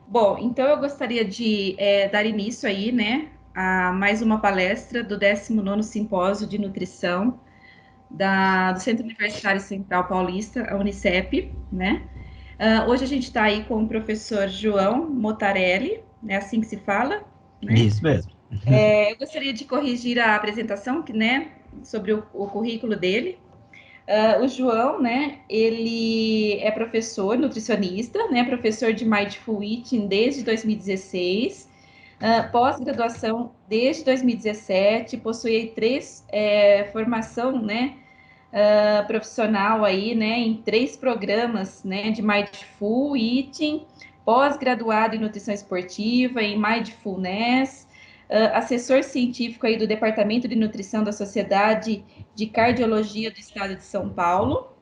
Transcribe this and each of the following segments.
Bom, então eu gostaria de dar início aí, né, a mais uma palestra do 19º Simpósio de Nutrição do Centro Universitário Central Paulista, a Unicep, né? Hoje a gente está aí com o professor João Motarelli, é assim que se fala, né? Isso mesmo. Eu gostaria de corrigir a apresentação, né, sobre o currículo dele. O João, né, ele é professor, nutricionista, né, professor de Mindful Eating desde 2016, pós-graduação desde 2017, possui três formação, né, profissional aí, né, em 3 programas, né, de Mindful Eating, pós-graduado em nutrição esportiva, em Mindfulness, assessor científico aí do Departamento de Nutrição da Sociedade de Cardiologia do Estado de São Paulo.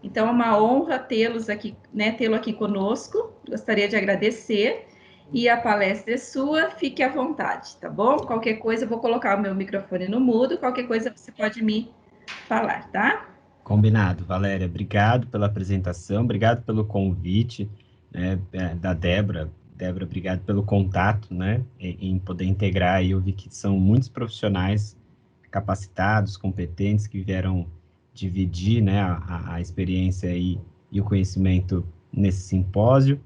Então, é uma honra tê-los aqui, né, tê-lo aqui conosco. Gostaria de agradecer. E a palestra é sua, fique à vontade, tá bom? Qualquer coisa, eu vou colocar o meu microfone no mudo, qualquer coisa você pode me falar, tá? Combinado, Valéria. Obrigado pela apresentação, obrigado pelo convite, né, da Débora. Débora, obrigado pelo contato, né, em poder integrar. Aí eu vi que são muitos profissionais capacitados, competentes, que vieram dividir, né, a experiência e o conhecimento nesse simpósio.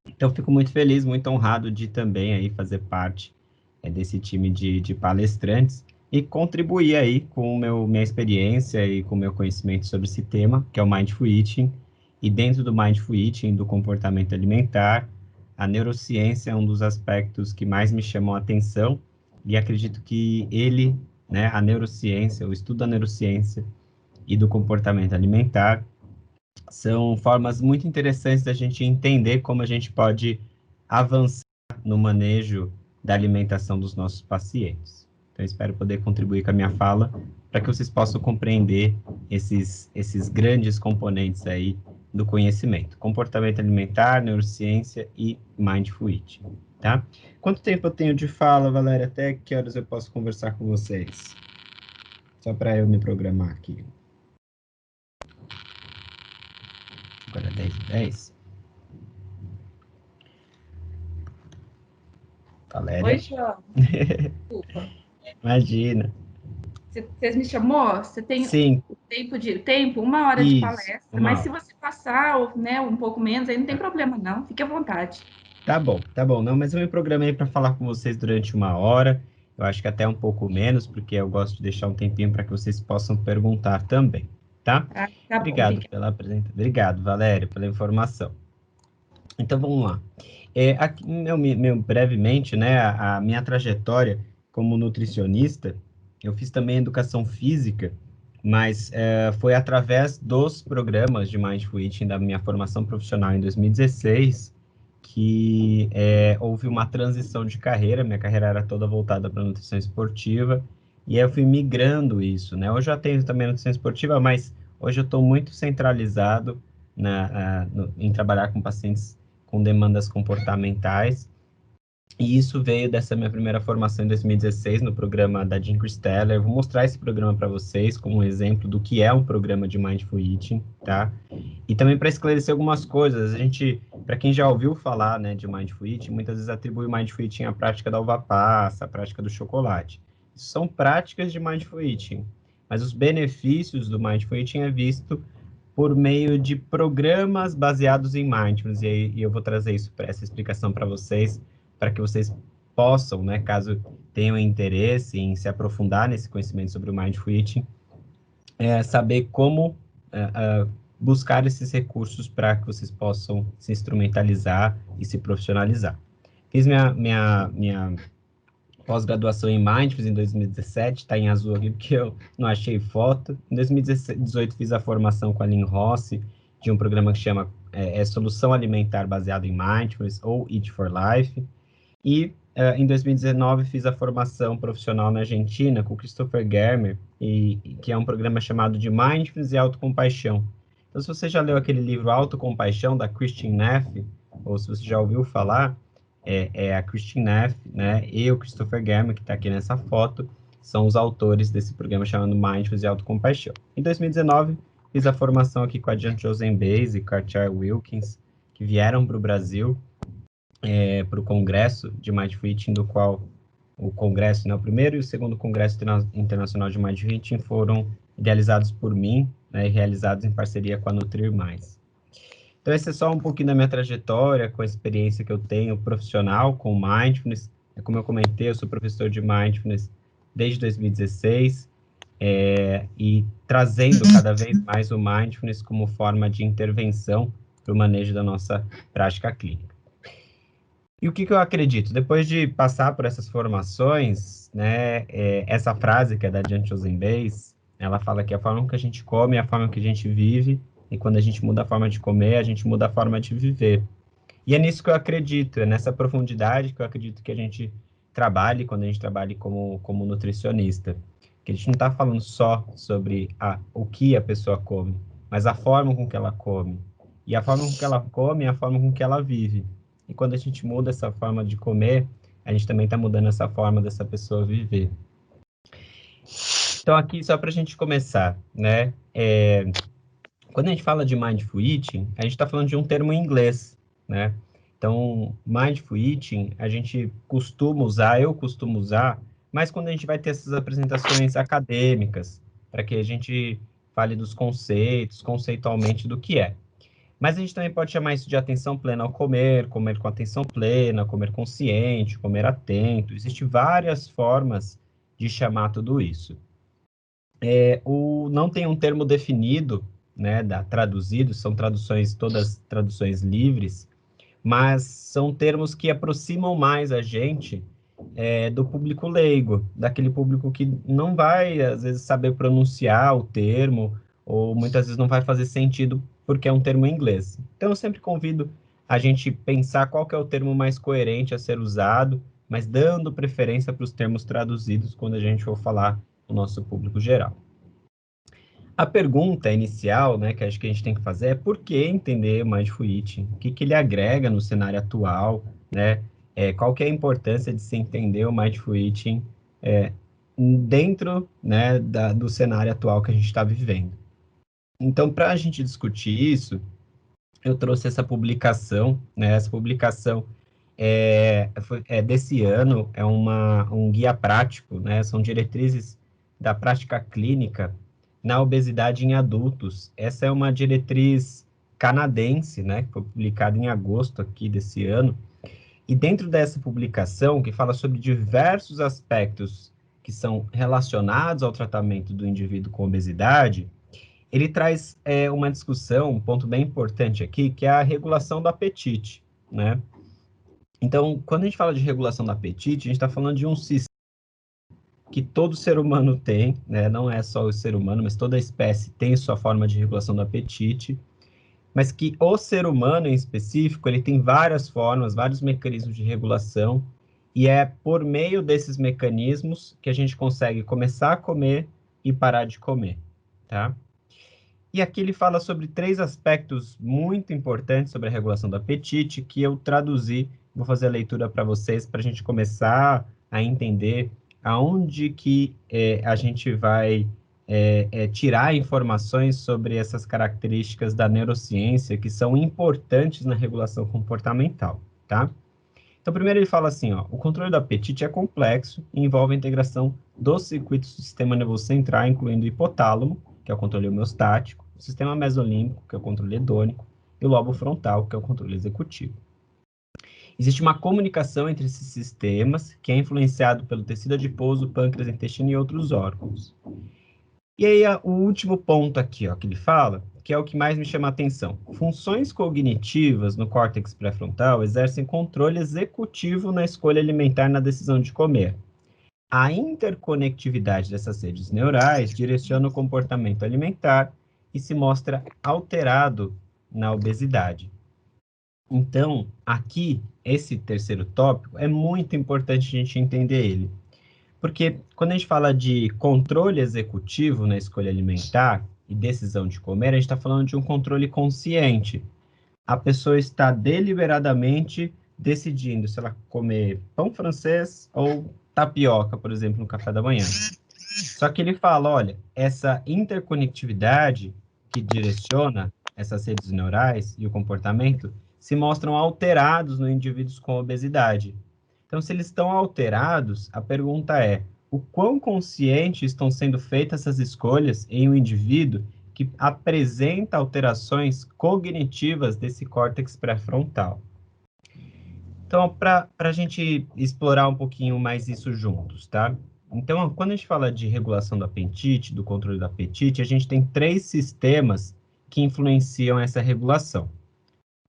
Então, eu fico muito feliz, muito honrado de também aí fazer parte desse time de palestrantes e contribuir aí com minha experiência e com o meu conhecimento sobre esse tema, que é o Mindful Eating. E dentro do Mindful Eating, do comportamento alimentar, a neurociência é um dos aspectos que mais me chamam a atenção e acredito que ele, né, a neurociência, o estudo da neurociência e do comportamento alimentar, são formas muito interessantes da gente entender como a gente pode avançar no manejo da alimentação dos nossos pacientes. Então, espero poder contribuir com a minha fala para que vocês possam compreender esses grandes componentes aí do conhecimento: comportamento alimentar, neurociência e mindful eating, tá? Quanto tempo eu tenho de fala, Valéria? Até que horas eu posso conversar com vocês? Só para eu me programar aqui. Agora 10h10. Oi, Valéria? João. Desculpa. Imagina. Vocês me chamou? Você tem Sim, o tempo, 1 hora de isso, palestra, uma mas se hora. você passar, né, um pouco menos, aí não tem problema, não. Fique à vontade. Tá bom, tá bom. Não, mas eu me programei para falar com vocês durante uma hora. Eu acho que até um pouco menos, porque eu gosto de deixar um tempinho para que vocês possam perguntar também, tá? Tá bom, Obrigado obrigada. pela apresentação. Obrigado, Valéria, pela informação. Então, vamos lá. Aqui, brevemente, né, a minha trajetória como nutricionista, eu fiz também educação física, mas foi através dos programas de Mindful Eating da minha formação profissional em 2016 que houve uma transição de carreira. Minha carreira era toda voltada para nutrição esportiva, e aí eu fui migrando isso, né? Hoje eu tenho também nutrição esportiva, mas hoje eu estou muito centralizado em trabalhar com pacientes com demandas comportamentais, e isso veio dessa minha primeira formação em 2016 no programa da Jean Christeller. Eu vou mostrar esse programa para vocês como um exemplo do que é um programa de Mindful Eating, tá? E também para esclarecer algumas coisas. A gente, para quem já ouviu falar, né, de Mindful Eating, muitas vezes atribui o Mindful Eating à prática da uva passa, à prática do chocolate. Isso são práticas de Mindful Eating, mas os benefícios do Mindful Eating é visto por meio de programas baseados em mindfulness, e eu vou trazer essa explicação para vocês, para que vocês possam, né, caso tenham interesse em se aprofundar nesse conhecimento sobre o Mindful Eating, saber como buscar esses recursos para que vocês possam se instrumentalizar e se profissionalizar. Fiz minha pós-graduação em Mindfulness em 2017, está em azul aqui porque eu não achei foto. Em 2018 fiz a formação com a Lynn Rossi, de um programa que chama Solução Alimentar Baseado em Mindfulness, ou Eat for Life. E em 2019 fiz a formação profissional na Argentina com Christopher Germer, que é um programa chamado de Mindfulness e Autocompaixão. Então, se você já leu aquele livro Autocompaixão, da Christine Neff, ou se você já ouviu falar, a Christine Neff, né, e o Christopher Germer, que está aqui nessa foto, são os autores desse programa chamado Mindfulness e Autocompaixão. Em 2019, fiz a formação aqui com a Jan Josen Bays e com a Char Wilkins, que vieram para o Brasil para o Congresso de Mindful Eating, do qual o Congresso, né, o primeiro e o segundo Congresso Internacional de Mindful Eating foram idealizados por mim, né, e realizados em parceria com a Nutrir Mais. Então, esse é só um pouquinho da minha trajetória, com a experiência que eu tenho profissional com Mindfulness. Como eu comentei, eu sou professor de Mindfulness desde 2016, e trazendo cada vez mais o Mindfulness como forma de intervenção para o manejo da nossa prática clínica. E o que eu acredito? Depois de passar por essas formações, né, essa frase que é da Jan Chozen-Beis, ela fala que a forma que a gente come é a forma que a gente vive, e quando a gente muda a forma de comer, a gente muda a forma de viver. E é nisso que eu acredito, é nessa profundidade que eu acredito que a gente trabalhe quando a gente trabalha como nutricionista. Que a gente não está falando só sobre o que a pessoa come, mas a forma com que ela come. E a forma com que ela come é a forma com que ela vive. E quando a gente muda essa forma de comer, a gente também está mudando essa forma dessa pessoa viver. Então, aqui, só para a gente começar, né? Quando a gente fala de Mindful Eating, a gente está falando de um termo em inglês, né? Então, Mindful Eating, a gente costuma usar, eu costumo usar, mas quando a gente vai ter essas apresentações acadêmicas, para que a gente fale dos conceitos, conceitualmente do que é. Mas a gente também pode chamar isso de atenção plena ao comer, comer com atenção plena, comer consciente, comer atento. Existem várias formas de chamar tudo isso. Não tem um termo definido, né, traduzido, são traduções, todas traduções livres, mas são termos que aproximam mais a gente do público leigo, daquele público que não vai, às vezes, saber pronunciar o termo, ou muitas vezes não vai fazer sentido porque é um termo em inglês. Então, eu sempre convido a gente pensar qual que é o termo mais coerente a ser usado, mas dando preferência para os termos traduzidos quando a gente for falar o nosso público geral. A pergunta inicial, né, que acho que a gente tem que fazer é por que entender o Mindful Eating? O que ele agrega no cenário atual, né? Qual que é a importância de se entender o Mindful Eating dentro, né, do cenário atual que a gente está vivendo? Então, para a gente discutir isso, eu trouxe essa publicação, né? Essa publicação desse ano, é um guia prático, né? São diretrizes da prática clínica na obesidade em adultos. Essa é uma diretriz canadense, né? Que foi publicada em agosto aqui desse ano. E dentro dessa publicação, que fala sobre diversos aspectos que são relacionados ao tratamento do indivíduo com obesidade, ele traz uma discussão, um ponto bem importante aqui, que é a regulação do apetite, né? Então, quando a gente fala de regulação do apetite, a gente está falando de um sistema que todo ser humano tem, né? Não é só o ser humano, mas toda espécie tem sua forma de regulação do apetite, mas que o ser humano em específico, ele tem várias formas, vários mecanismos de regulação, e é por meio desses mecanismos que a gente consegue começar a comer e parar de comer, tá? E aqui ele fala sobre 3 aspectos muito importantes sobre a regulação do apetite, que eu traduzi, vou fazer a leitura para vocês, para a gente começar a entender aonde que a gente vai tirar informações sobre essas características da neurociência que são importantes na regulação comportamental, tá? Então, primeiro ele fala assim, ó, o controle do apetite é complexo e envolve a integração dos circuitos do sistema nervoso central, incluindo o hipotálamo, que é o controle homeostático, o sistema mesolímbico, que é o controle hedônico, e o lobo frontal, que é o controle executivo. Existe uma comunicação entre esses sistemas, que é influenciado pelo tecido adiposo, pâncreas, intestino e outros órgãos. E aí, o último ponto aqui, ó, que ele fala, que é o que mais me chama a atenção. Funções cognitivas no córtex pré-frontal exercem controle executivo na escolha alimentar na decisão de comer. A interconectividade dessas redes neurais direciona o comportamento alimentar e se mostra alterado na obesidade. Então, aqui, esse terceiro tópico, é muito importante a gente entender ele. Porque quando a gente fala de controle executivo na escolha alimentar e decisão de comer, a gente está falando de um controle consciente. A pessoa está deliberadamente decidindo se ela comer pão francês ou tapioca, por exemplo, no café da manhã. Só que ele fala, olha, essa interconectividade que direciona essas redes neurais e o comportamento se mostram alterados no indivíduos com obesidade. Então, se eles estão alterados, a pergunta é, o quão conscientes estão sendo feitas essas escolhas em um indivíduo que apresenta alterações cognitivas desse córtex pré-frontal? Então, para a gente explorar um pouquinho mais isso juntos, tá? Então, quando a gente fala de regulação do apetite, do controle do apetite, a gente tem 3 sistemas que influenciam essa regulação.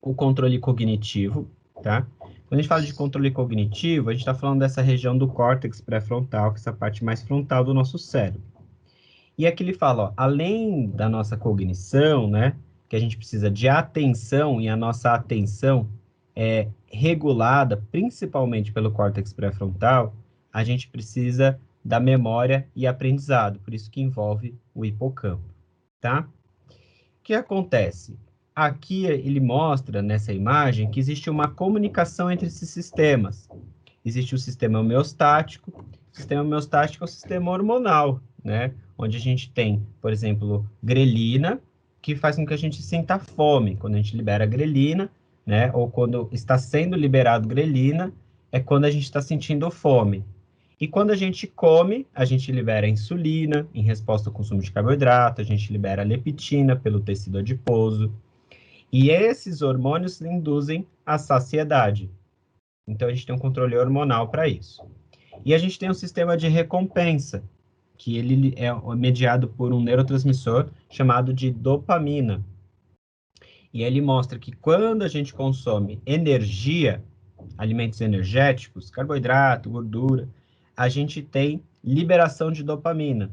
O controle cognitivo, tá? Quando a gente fala de controle cognitivo, a gente está falando dessa região do córtex pré-frontal, que é essa parte mais frontal do nosso cérebro. E aqui ele fala, ó, além da nossa cognição, né, que a gente precisa de atenção, e a nossa atenção é regulada principalmente pelo córtex pré-frontal, a gente precisa da memória e aprendizado, por isso que envolve o hipocampo, tá? O que acontece? Aqui ele mostra, nessa imagem, que existe uma comunicação entre esses sistemas. Existe o sistema homeostático. O sistema homeostático é o sistema hormonal, né? Onde a gente tem, por exemplo, grelina, que faz com que a gente sinta fome. Quando a gente libera grelina, né? Ou quando está sendo liberado grelina, é quando a gente está sentindo fome. E quando a gente come, a gente libera insulina em resposta ao consumo de carboidrato, a gente libera leptina pelo tecido adiposo. E esses hormônios induzem a saciedade. Então, a gente tem um controle hormonal para isso. E a gente tem um sistema de recompensa, que ele é mediado por um neurotransmissor chamado de dopamina. E ele mostra que quando a gente consome energia, alimentos energéticos, carboidrato, gordura, a gente tem liberação de dopamina.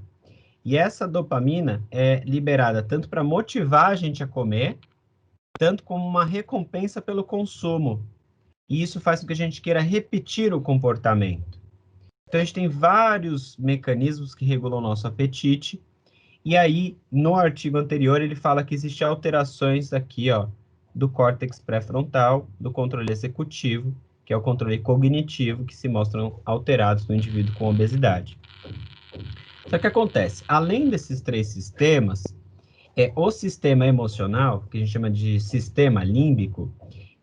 E essa dopamina é liberada tanto para motivar a gente a comer, tanto como uma recompensa pelo consumo. E isso faz com que a gente queira repetir o comportamento. Então, a gente tem vários mecanismos que regulam o nosso apetite. E aí, no artigo anterior, ele fala que existem alterações aqui, ó, do córtex pré-frontal, do controle executivo, que é o controle cognitivo, que se mostram alterados no indivíduo com obesidade. Só que acontece, além desses 3 sistemas, o sistema emocional, que a gente chama de sistema límbico,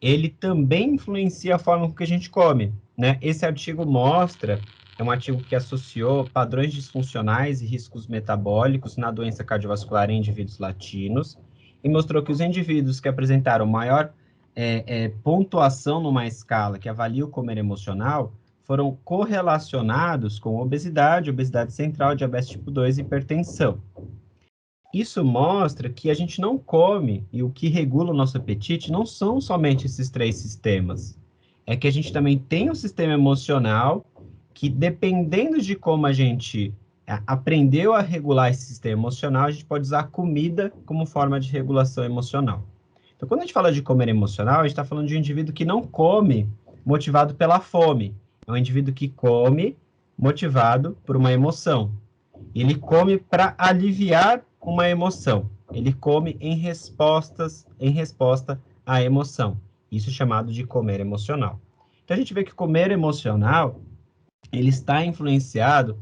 ele também influencia a forma com que a gente come, né? Esse artigo mostra, é um artigo que associou padrões disfuncionais e riscos metabólicos na doença cardiovascular em indivíduos latinos, e mostrou que os indivíduos que apresentaram maior pontuação numa escala que avalia o comer emocional, foram correlacionados com obesidade, obesidade central, diabetes tipo 2 e hipertensão. Isso mostra que a gente não come, e o que regula o nosso apetite não são somente esses 3 sistemas. É que a gente também tem um sistema emocional que, dependendo de como a gente aprendeu a regular esse sistema emocional, a gente pode usar a comida como forma de regulação emocional. Então, quando a gente fala de comer emocional, a gente está falando de um indivíduo que não come motivado pela fome. É um indivíduo que come motivado por uma emoção. Ele come para aliviar uma emoção. Ele come em resposta à emoção. Isso é chamado de comer emocional. Então, a gente vê que comer emocional, ele está influenciado,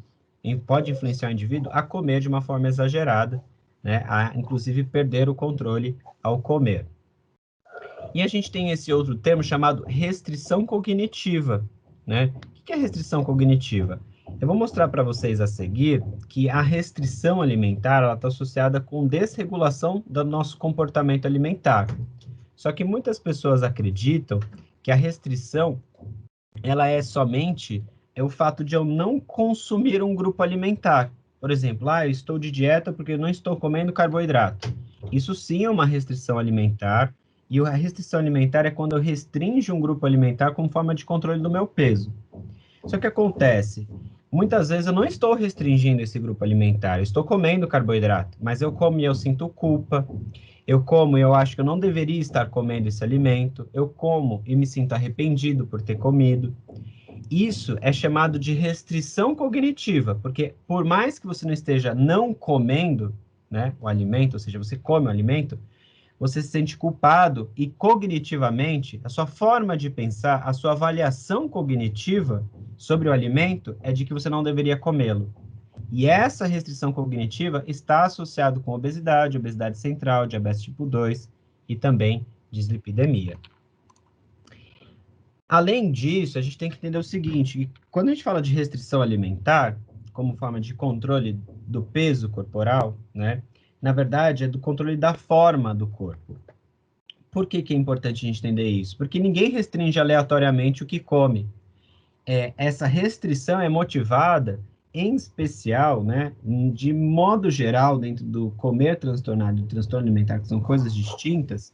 pode influenciar o indivíduo a comer de uma forma exagerada, né? A, inclusive, perder o controle ao comer. E a gente tem esse outro termo chamado restrição cognitiva, né? O que é restrição cognitiva? Eu vou mostrar para vocês a seguir que a restrição alimentar está associada com desregulação do nosso comportamento alimentar. Só que muitas pessoas acreditam que a restrição ela é somente o fato de eu não consumir um grupo alimentar. Por exemplo, eu estou de dieta porque eu não estou comendo carboidrato. Isso sim é uma restrição alimentar, e a restrição alimentar é quando eu restringo um grupo alimentar como forma de controle do meu peso. Só que acontece, muitas vezes eu não estou restringindo esse grupo alimentar, eu estou comendo carboidrato, mas eu como e eu sinto culpa, eu como e eu acho que eu não deveria estar comendo esse alimento, eu como e me sinto arrependido por ter comido. Isso é chamado de restrição cognitiva, porque por mais que você não esteja não comendo, né, o alimento, ou seja, você come o alimento, você se sente culpado e cognitivamente, a sua forma de pensar, a sua avaliação cognitiva sobre o alimento é de que você não deveria comê-lo. E essa restrição cognitiva está associada com obesidade, obesidade central, diabetes tipo 2 e também dislipidemia. Além disso, a gente tem que entender o seguinte, que quando a gente fala de restrição alimentar, como forma de controle do peso corporal, né, na verdade é do controle da forma do corpo. Por que que é importante a gente entender isso? Porque ninguém restringe aleatoriamente o que come. Essa restrição é motivada, em especial, né, de modo geral, dentro do comer transtornado e do transtorno alimentar, que são coisas distintas,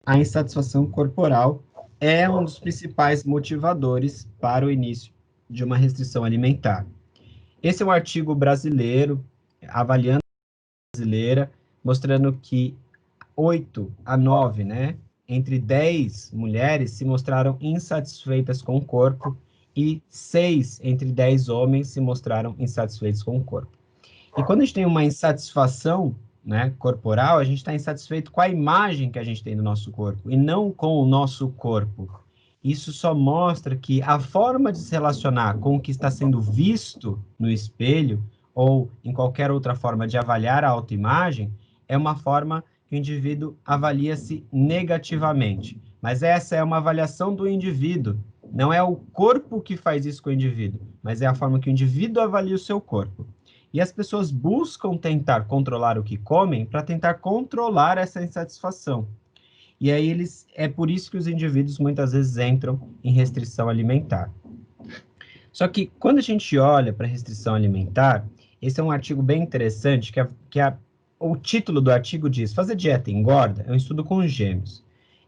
a insatisfação corporal é um dos principais motivadores para o início de uma restrição alimentar. Esse é um artigo brasileiro, avaliando a brasileira, mostrando que 8 a 9, né, entre 10 mulheres se mostraram insatisfeitas com o corpo e 6 entre 10 homens se mostraram insatisfeitos com o corpo. E quando a gente tem uma insatisfação, né, corporal, a gente está insatisfeito com a imagem que a gente tem do nosso corpo e não com o nosso corpo. Isso só mostra que a forma de se relacionar com o que está sendo visto no espelho ou em qualquer outra forma de avaliar a autoimagem é uma forma que o indivíduo avalia-se negativamente. Mas essa é uma avaliação do indivíduo. Não é o corpo que faz isso com o indivíduo, mas é a forma que o indivíduo avalia o seu corpo. E as pessoas buscam tentar controlar o que comem para tentar controlar essa insatisfação. E aí é por isso que os indivíduos muitas vezes entram em restrição alimentar. Só que quando a gente olha para restrição alimentar, esse é um artigo bem interessante, o título do artigo diz: Fazer dieta engorda? É um estudo com gêmeos.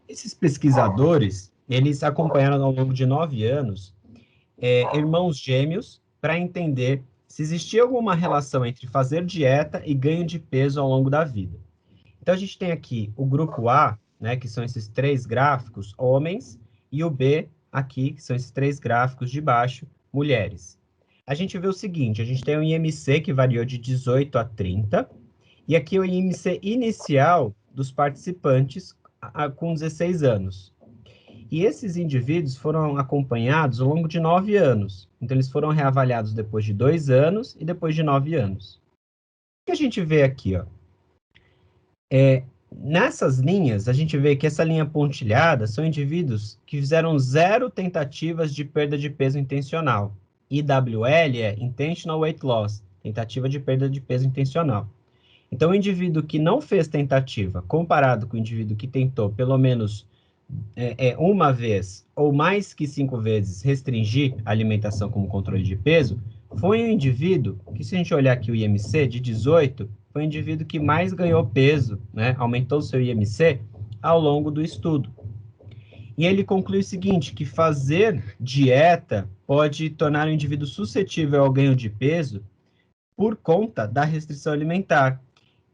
Esses pesquisadores, eles acompanharam ao longo de 9 anos irmãos gêmeos para entender se existia alguma relação entre fazer dieta e ganho de peso ao longo da vida. Então, a gente tem aqui o grupo A, né, que são esses 3 gráficos, homens, e o B, aqui, que são esses 3 gráficos de baixo, mulheres. A gente vê o seguinte, a gente tem o IMC, que variou de 18 a 30, e aqui o IMC inicial dos participantes com 16 anos. E esses indivíduos foram acompanhados ao longo de 9 anos. Então, eles foram reavaliados depois de 2 anos e depois de 9 anos. O que a gente vê aqui, ó? Nessas linhas, a gente vê que essa linha pontilhada são indivíduos que fizeram 0 tentativas de perda de peso intencional. IWL é Intentional Weight Loss, tentativa de perda de peso intencional. Então, o indivíduo que não fez tentativa, comparado com o indivíduo que tentou pelo menos uma vez ou mais que 5 vezes restringir a alimentação como controle de peso, foi um indivíduo que, se a gente olhar aqui o IMC de 18, foi o indivíduo que mais ganhou peso, né? Aumentou o seu IMC ao longo do estudo. E ele conclui o seguinte, que fazer dieta pode tornar o indivíduo suscetível ao ganho de peso por conta da restrição alimentar,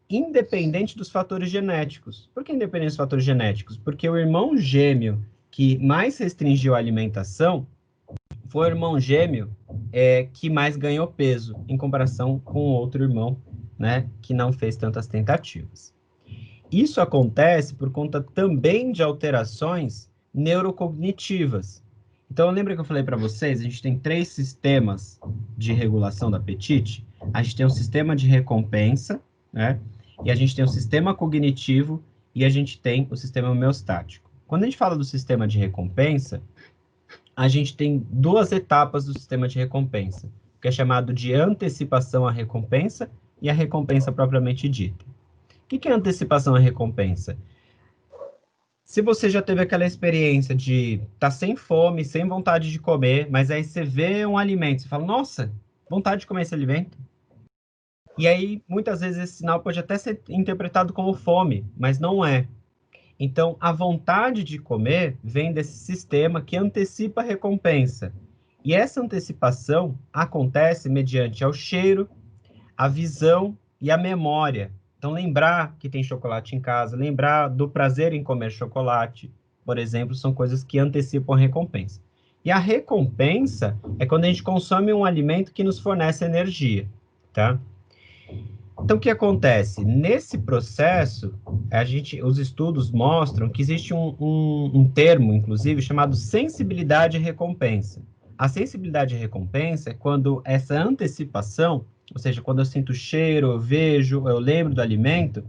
independente dos fatores genéticos. Por que independente dos fatores genéticos? Porque o irmão gêmeo que mais restringiu a alimentação foi o irmão gêmeo que mais ganhou peso, em comparação com o outro irmão, né, que não fez tantas tentativas. Isso acontece por conta também de alterações neurocognitivas. Então, lembra que eu falei para vocês, a gente tem 3 sistemas de regulação do apetite. A gente tem um sistema de recompensa, né? E a gente tem o sistema cognitivo e a gente tem o sistema homeostático. Quando a gente fala do sistema de recompensa, a gente tem 2 etapas do sistema de recompensa, que é chamado de antecipação à recompensa e a recompensa propriamente dita. O que é antecipação à recompensa? Se você já teve aquela experiência de estar sem fome, sem vontade de comer, mas aí você vê um alimento, você fala, nossa, vontade de comer esse alimento. E aí, muitas vezes, esse sinal pode até ser interpretado como fome, mas não é. Então, a vontade de comer vem desse sistema que antecipa a recompensa. E essa antecipação acontece mediante ao cheiro, a visão e a memória. Então, lembrar que tem chocolate em casa, lembrar do prazer em comer chocolate, por exemplo, são coisas que antecipam a recompensa. E a recompensa é quando a gente consome um alimento que nos fornece energia, tá? Então, o que acontece? Nesse processo, os estudos mostram que existe um termo, inclusive, chamado sensibilidade à recompensa. A sensibilidade à recompensa é quando essa antecipação, ou seja, quando eu sinto cheiro, eu vejo, eu lembro do alimento,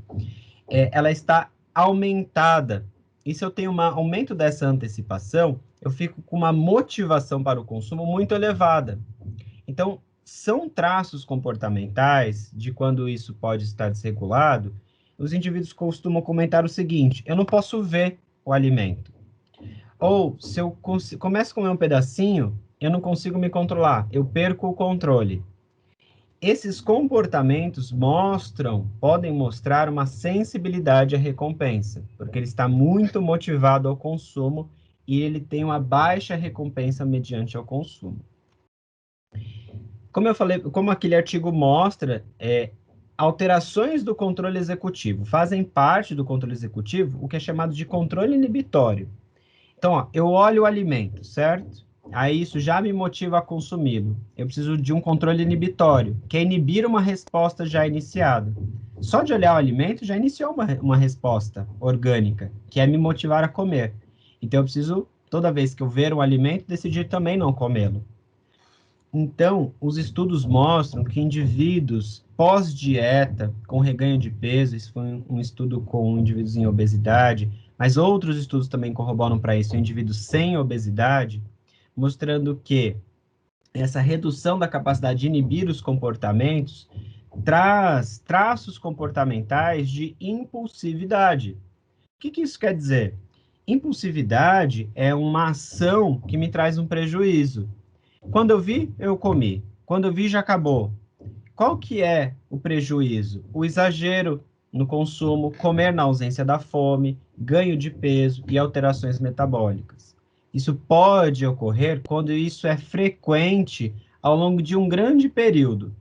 ela está aumentada. E se eu tenho um aumento dessa antecipação, eu fico com uma motivação para o consumo muito elevada. Então, são traços comportamentais de quando isso pode estar desregulado. Os indivíduos costumam comentar o seguinte: eu não posso ver o alimento. Ou, se eu começo a comer um pedacinho, eu não consigo me controlar, eu perco o controle. Esses comportamentos podem mostrar uma sensibilidade à recompensa, porque ele está muito motivado ao consumo e ele tem uma baixa recompensa mediante ao consumo. Como eu falei, como aquele artigo mostra, alterações do controle executivo fazem parte do controle executivo, o que é chamado de controle inibitório. Então, ó, eu olho o alimento, certo? Aí isso já me motiva a consumi-lo. Eu preciso de um controle inibitório, que é inibir uma resposta já iniciada. Só de olhar o alimento já iniciou uma resposta orgânica, que é me motivar a comer. Então, eu preciso, toda vez que eu ver um alimento, decidir também não comê-lo. Então, os estudos mostram que indivíduos pós-dieta, com reganho de peso, isso foi um estudo com indivíduos em obesidade, mas outros estudos também corroboram para isso, indivíduos sem obesidade, mostrando que essa redução da capacidade de inibir os comportamentos traz traços comportamentais de impulsividade. O que isso quer dizer? Impulsividade é uma ação que me traz um prejuízo. Quando eu vi, eu comi. Quando eu vi, já acabou. Qual que é o prejuízo? O exagero no consumo, comer na ausência da fome, ganho de peso e alterações metabólicas. Isso pode ocorrer quando isso é frequente ao longo de um grande período.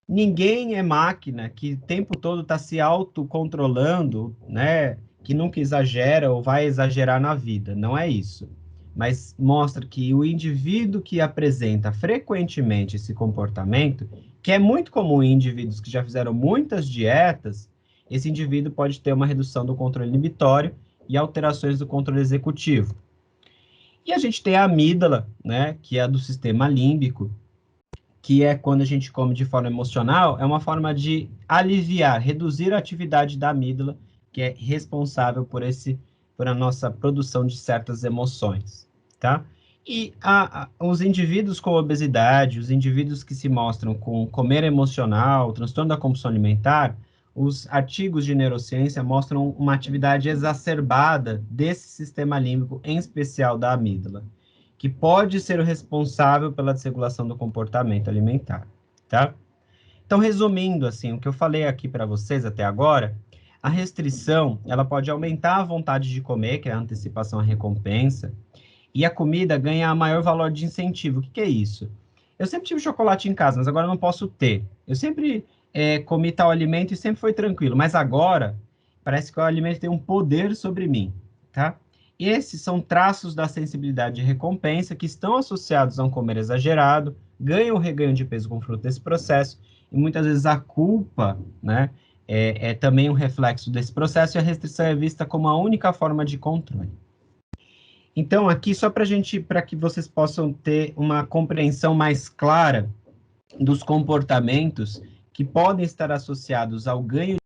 Ninguém é máquina que o tempo todo está se autocontrolando, né? Que nunca exagera ou vai exagerar na vida. Não é isso. Mas mostra que o indivíduo que apresenta frequentemente esse comportamento, que é muito comum em indivíduos que já fizeram muitas dietas, esse indivíduo pode ter uma redução do controle inibitório e alterações do controle executivo. E a gente tem a amígdala, né, que é a do sistema límbico, que é quando a gente come de forma emocional, é uma forma de aliviar, reduzir a atividade da amígdala, que é responsável por a nossa produção de certas emoções, tá? E os indivíduos com obesidade, os indivíduos que se mostram com comer emocional, transtorno da compulsão alimentar, os artigos de neurociência mostram uma atividade exacerbada desse sistema límbico, em especial da amígdala, que pode ser o responsável pela desregulação do comportamento alimentar, tá? Então, resumindo, assim, o que eu falei aqui para vocês até agora, a restrição, ela pode aumentar a vontade de comer, que é a antecipação à recompensa, e a comida ganha maior valor de incentivo. O que é isso? Eu sempre tive chocolate em casa, mas agora eu não posso ter. Eu sempre comi tal alimento e sempre foi tranquilo, mas agora parece que o alimento tem um poder sobre mim, tá? Esses são traços da sensibilidade de recompensa que estão associados a um comer exagerado, ganho ou reganho de peso com fruto desse processo, e muitas vezes a culpa, né, é também um reflexo desse processo, e a restrição é vista como a única forma de controle. Então, aqui, só para que vocês possam ter uma compreensão mais clara dos comportamentos que podem estar associados ao ganho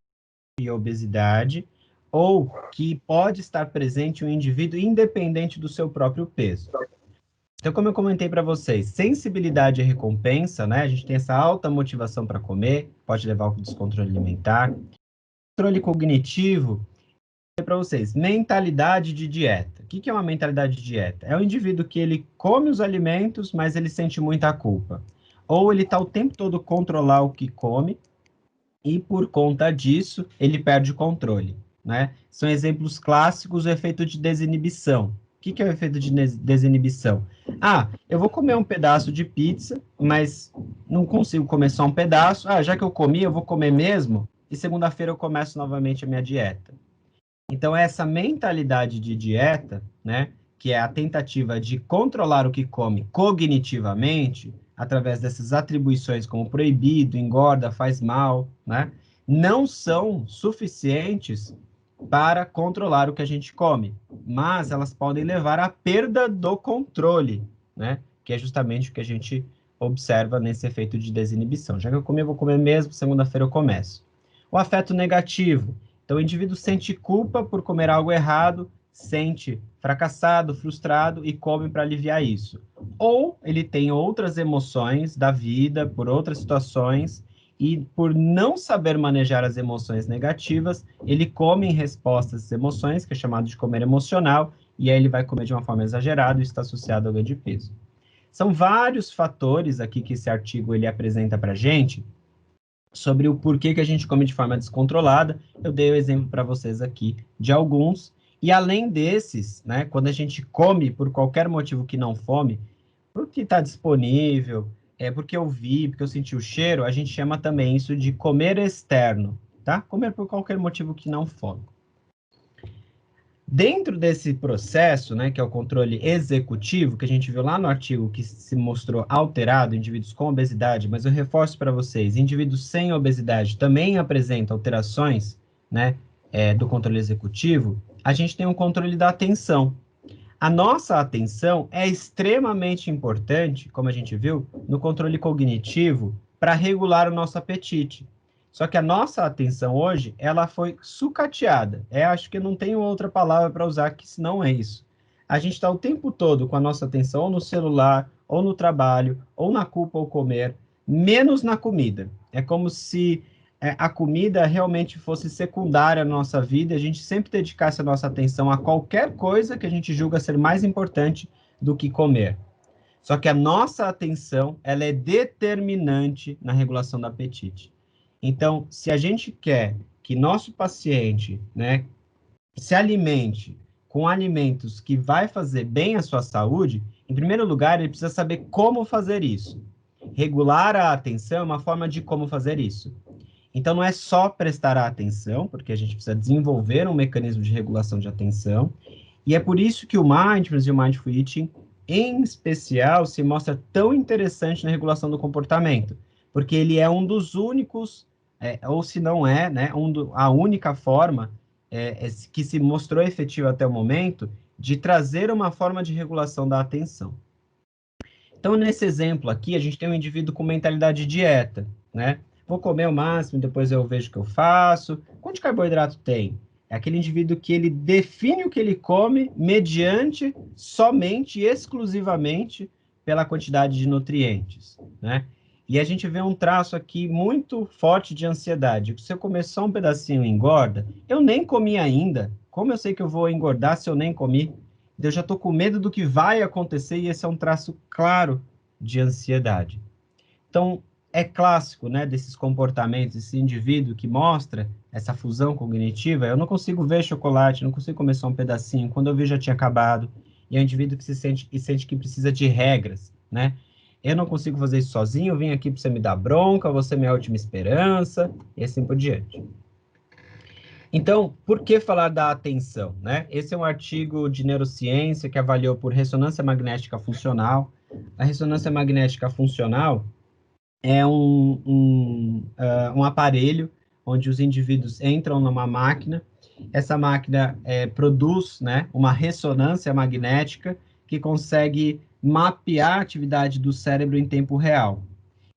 de obesidade, ou que pode estar presente um indivíduo independente do seu próprio peso. Então, como eu comentei para vocês, sensibilidade e recompensa, né? A gente tem essa alta motivação para comer, pode levar ao descontrole alimentar. Controle cognitivo, para vocês, mentalidade de dieta. O que é uma mentalidade de dieta? É o indivíduo que ele come os alimentos, mas ele sente muita culpa. Ou ele está o tempo todo controlar o que come, e por conta disso, ele perde o controle, né? São exemplos clássicos do efeito de desinibição. O que é o efeito de desinibição? Ah, eu vou comer um pedaço de pizza, mas não consigo comer só um pedaço. Ah, já que eu comi, eu vou comer mesmo, e segunda-feira eu começo novamente a minha dieta. Então, essa mentalidade de dieta, né, que é a tentativa de controlar o que come cognitivamente, através dessas atribuições como proibido, engorda, faz mal, né, não são suficientes para controlar o que a gente come, mas elas podem levar à perda do controle, né, que é justamente o que a gente observa nesse efeito de desinibição. Já que eu comi, eu vou comer mesmo, segunda-feira eu começo. O afeto negativo. Então, o indivíduo sente culpa por comer algo errado, sente fracassado, frustrado e come para aliviar isso. Ou ele tem outras emoções da vida, por outras situações, e por não saber manejar as emoções negativas, ele come em resposta às emoções, que é chamado de comer emocional, e aí ele vai comer de uma forma exagerada e está associado ao ganho de peso. São vários fatores aqui que esse artigo ele apresenta para a gente, sobre o porquê que a gente come de forma descontrolada. Eu dei o exemplo para vocês aqui de alguns. E além desses, né, quando a gente come por qualquer motivo que não fome, porque está disponível, porque eu vi, porque eu senti o cheiro, a gente chama também isso de comer externo, tá? Comer por qualquer motivo que não fome. Dentro desse processo, né, que é o controle executivo, que a gente viu lá no artigo que se mostrou alterado em indivíduos com obesidade, mas eu reforço para vocês, indivíduos sem obesidade também apresentam alterações, né, do controle executivo, a gente tem um controle da atenção. A nossa atenção é extremamente importante, como a gente viu, no controle cognitivo, para regular o nosso apetite. Só que a nossa atenção hoje, ela foi sucateada. Acho que não tenho outra palavra para usar que não é isso. A gente está o tempo todo com a nossa atenção ou no celular, ou no trabalho, ou na culpa ou comer, menos na comida. É como se a comida realmente fosse secundária na nossa vida, a gente sempre dedicasse a nossa atenção a qualquer coisa que a gente julga ser mais importante do que comer. Só que a nossa atenção, ela é determinante na regulação do apetite. Então, se a gente quer que nosso paciente, né, se alimente com alimentos que vai fazer bem à sua saúde, em primeiro lugar, ele precisa saber como fazer isso. Regular a atenção é uma forma de como fazer isso. Então, não é só prestar atenção, porque a gente precisa desenvolver um mecanismo de regulação de atenção, e é por isso que o Mindfulness e o Mindful Eating, em especial, se mostra tão interessante na regulação do comportamento, porque ele é um dos únicos, ou se não é, né, a única forma que se mostrou efetiva até o momento de trazer uma forma de regulação da atenção. Então, nesse exemplo aqui, a gente tem um indivíduo com mentalidade de dieta, né? Vou comer o máximo, depois eu vejo o que eu faço. Quanto de carboidrato tem? É aquele indivíduo que ele define o que ele come mediante, somente e exclusivamente pela quantidade de nutrientes, né? E a gente vê um traço aqui muito forte de ansiedade. Se eu comer só um pedacinho engorda, eu nem comi ainda. Como eu sei que eu vou engordar se eu nem comi? Eu já estou com medo do que vai acontecer e esse é um traço claro de ansiedade. Então, é clássico, né, desses comportamentos, esse indivíduo que mostra essa fusão cognitiva, eu não consigo ver chocolate, não consigo comer só um pedacinho, quando eu vi já tinha acabado, e é um indivíduo que se sente que precisa de regras, né? Eu não consigo fazer isso sozinho, eu vim aqui para você me dar bronca, você é minha última esperança, e assim por diante. Então, por que falar da atenção, né? Esse é um artigo de neurociência que avaliou por ressonância magnética funcional. A ressonância magnética funcional é um aparelho onde os indivíduos entram numa máquina, essa máquina produz, né, uma ressonância magnética que consegue mapear a atividade do cérebro em tempo real.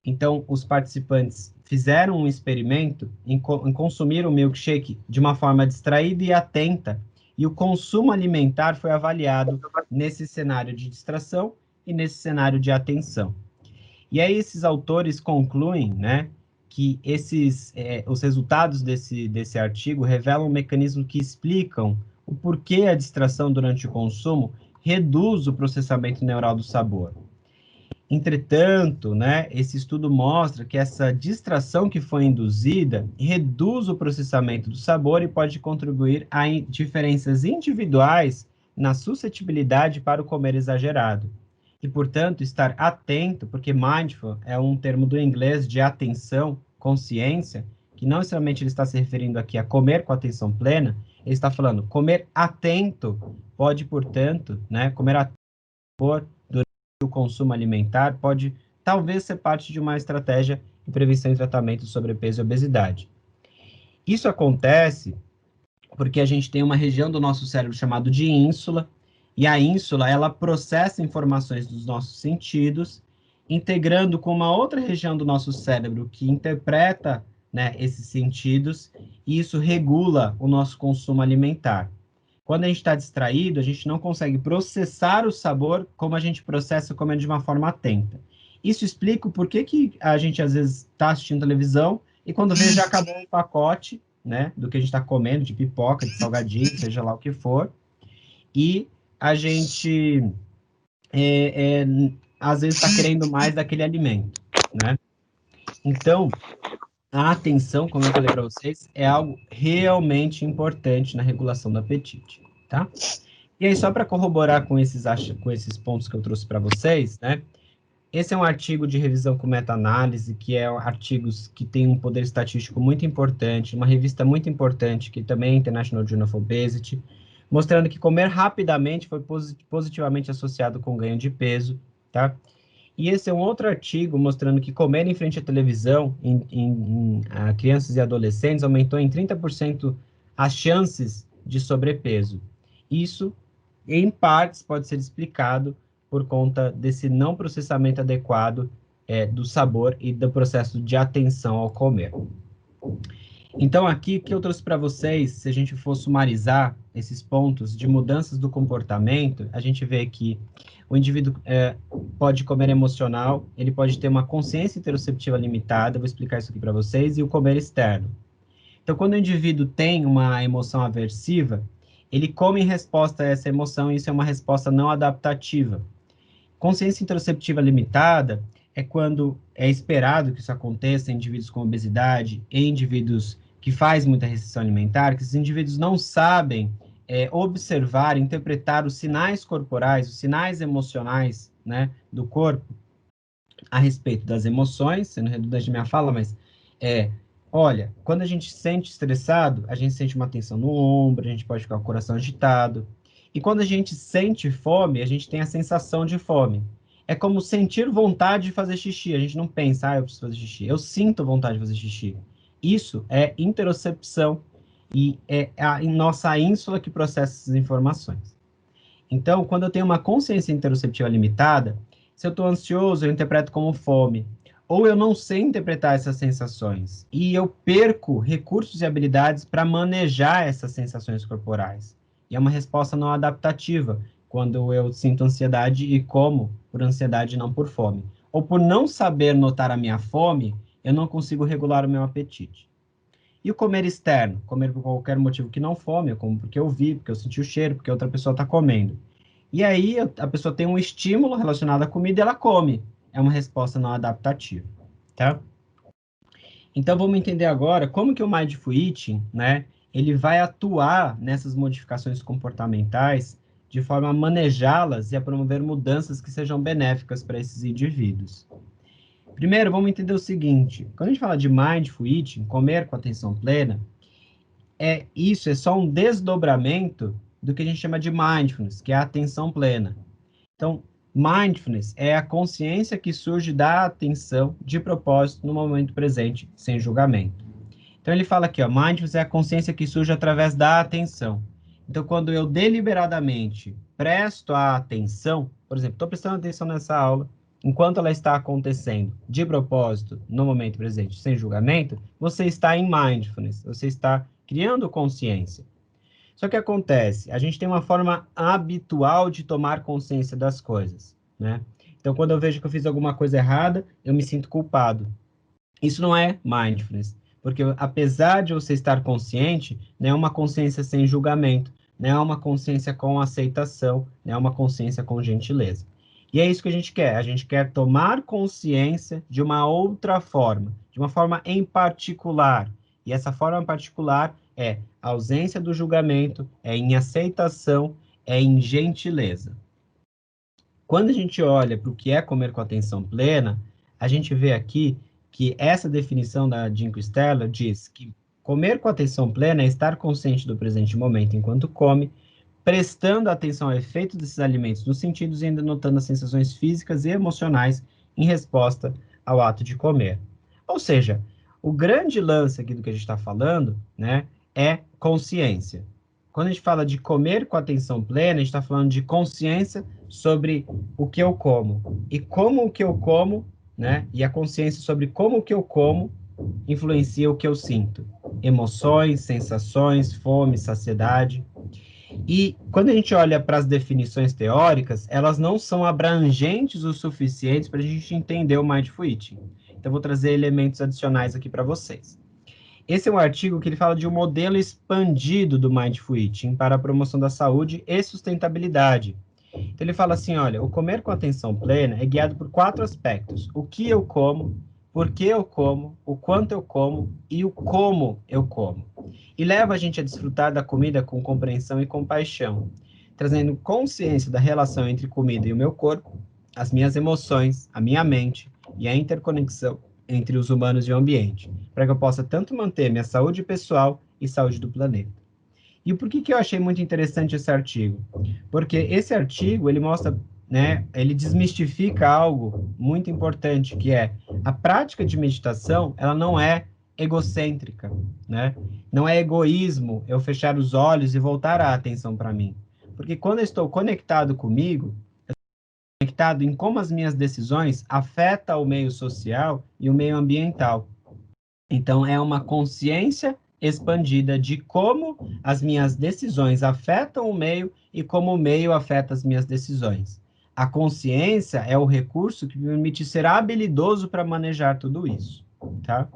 Então, os participantes fizeram um experimento em consumir o milkshake de uma forma distraída e atenta, e o consumo alimentar foi avaliado nesse cenário de distração e nesse cenário de atenção. E aí esses autores concluem, né, que os resultados desse artigo revelam mecanismos que explicam o porquê a distração durante o consumo reduz o processamento neural do sabor. Entretanto, né, esse estudo mostra que essa distração que foi induzida reduz o processamento do sabor e pode contribuir a diferenças individuais na suscetibilidade para o comer exagerado. E, portanto, estar atento, porque mindful é um termo do inglês de atenção, consciência, que não necessariamente ele está se referindo aqui a comer com atenção plena, ele está falando comer atento pode, portanto, né, comer atento durante o consumo alimentar pode talvez ser parte de uma estratégia de prevenção e tratamento de sobrepeso e obesidade. Isso acontece porque a gente tem uma região do nosso cérebro chamada de ínsula, e a ínsula, ela processa informações dos nossos sentidos, integrando com uma outra região do nosso cérebro que interpreta, né, esses sentidos, e isso regula o nosso consumo alimentar. quando a gente está distraído, a gente não consegue processar o sabor como a gente processa comendo de uma forma atenta. Isso explica o porquê que a gente, às vezes, está assistindo televisão e quando vê já acabou um pacote, né, do que a gente está comendo, de pipoca, de salgadinho, seja lá o que for, e a gente, às vezes, está querendo mais daquele alimento, né? Então, a atenção, como eu falei para vocês, é algo realmente importante na regulação do apetite, tá? E aí, só para corroborar com esses pontos que eu trouxe para vocês, né? Esse é um artigo de revisão com meta-análise, que é artigos que têm um poder estatístico muito importante, uma revista muito importante, que também é International Journal of Obesity, mostrando que comer rapidamente foi positivamente associado com ganho de peso, tá? E esse é um outro artigo mostrando que comer em frente à televisão em crianças e adolescentes aumentou em 30% as chances de sobrepeso. Isso, em partes, pode ser explicado por conta desse não processamento adequado do sabor e do processo de atenção ao comer. Então, aqui, o que eu trouxe para vocês, se a gente for sumarizar esses pontos de mudanças do comportamento, a gente vê que o indivíduo pode comer emocional, ele pode ter uma consciência interoceptiva limitada, vou explicar isso aqui para vocês, e o comer externo. Então, quando o indivíduo tem uma emoção aversiva, ele come em resposta a essa emoção, e isso é uma resposta não adaptativa. Consciência interoceptiva limitada é quando é esperado que isso aconteça em indivíduos com obesidade, em indivíduos que fazem muita restrição alimentar, que esses indivíduos não sabem observar, interpretar os sinais corporais, os sinais emocionais, né, do corpo a respeito das emoções, sendo redundante minha fala, mas olha, quando a gente se sente estressado, a gente sente uma tensão no ombro, a gente pode ficar com o coração agitado. E quando a gente sente fome, a gente tem a sensação de fome. É como sentir vontade de fazer xixi. A gente não pensa, eu preciso fazer xixi. Eu sinto vontade de fazer xixi. Isso é interocepção e é a nossa ínsula que processa essas informações. Então, quando eu tenho uma consciência interoceptiva limitada, se eu estou ansioso, eu interpreto como fome. Ou eu não sei interpretar essas sensações. E eu perco recursos e habilidades para manejar essas sensações corporais. E é uma resposta não adaptativa, quando eu sinto ansiedade e como por ansiedade e não por fome. Ou por não saber notar a minha fome, eu não consigo regular o meu apetite. E o comer externo? Comer por qualquer motivo que não fome, eu como porque eu vi, porque eu senti o cheiro, porque outra pessoa está comendo. E aí a pessoa tem um estímulo relacionado à comida e ela come. É uma resposta não adaptativa, tá? Então vamos entender agora como que o Mindful Eating, né, ele vai atuar nessas modificações comportamentais de forma a manejá-las e a promover mudanças que sejam benéficas para esses indivíduos. Primeiro, vamos entender o seguinte, quando a gente fala de Mindful Eating, comer com atenção plena, isso é só um desdobramento do que a gente chama de Mindfulness, que é a atenção plena. Então, Mindfulness é a consciência que surge da atenção de propósito no momento presente, sem julgamento. Então, ele fala aqui, ó, Mindfulness é a consciência que surge através da atenção. Então, quando eu deliberadamente presto a atenção, por exemplo, estou prestando atenção nessa aula, enquanto ela está acontecendo de propósito, no momento presente, sem julgamento, você está em Mindfulness, você está criando consciência. Só que acontece, a gente tem uma forma habitual de tomar consciência das coisas, né? Então, quando eu vejo que eu fiz alguma coisa errada, eu me sinto culpado. Isso não é mindfulness, porque apesar de você estar consciente, não é uma consciência sem julgamento, não é uma consciência com aceitação, não é uma consciência com gentileza. E é isso que a gente quer tomar consciência de uma outra forma, de uma forma em particular. E essa forma em particular é a ausência do julgamento, é em aceitação, é em gentileza. Quando a gente olha para o que é comer com atenção plena, a gente vê aqui que essa definição da Jim Costello diz que comer com atenção plena é estar consciente do presente momento enquanto come, prestando atenção ao efeito desses alimentos nos sentidos e ainda notando as sensações físicas e emocionais em resposta ao ato de comer. Ou seja, o grande lance aqui do que a gente está falando, né, é consciência. Quando a gente fala de comer com atenção plena, a gente está falando de consciência sobre o que eu como. E como o que eu como, né? E a consciência sobre como o que eu como influencia o que eu sinto. Emoções, sensações, fome, saciedade. E quando a gente olha para as definições teóricas, elas não são abrangentes o suficiente para a gente entender o Mindful Eating. Então, eu vou trazer elementos adicionais aqui para vocês. Esse é um artigo que ele fala de um modelo expandido do Mindful Eating para a promoção da saúde e sustentabilidade. Então, ele fala assim, olha, o comer com atenção plena é guiado por 4 aspectos. O que eu como, por que eu como, o quanto eu como e o como eu como. E leva a gente a desfrutar da comida com compreensão e compaixão, trazendo consciência da relação entre comida e o meu corpo, as minhas emoções, a minha mente e a interconexão entre os humanos e o ambiente, para que eu possa tanto manter minha saúde pessoal e saúde do planeta. E por que eu achei muito interessante esse artigo? Porque esse artigo, ele mostra, né, ele desmistifica algo muito importante, que é a prática de meditação, ela não é egocêntrica, né? Não é egoísmo eu fechar os olhos e voltar a atenção para mim. Porque quando eu estou conectado comigo, conectado em como as minhas decisões afetam o meio social e o meio ambiental. Então, é uma consciência expandida de como as minhas decisões afetam o meio e como o meio afeta as minhas decisões. A consciência é o recurso que me permite ser habilidoso para manejar tudo isso, tá?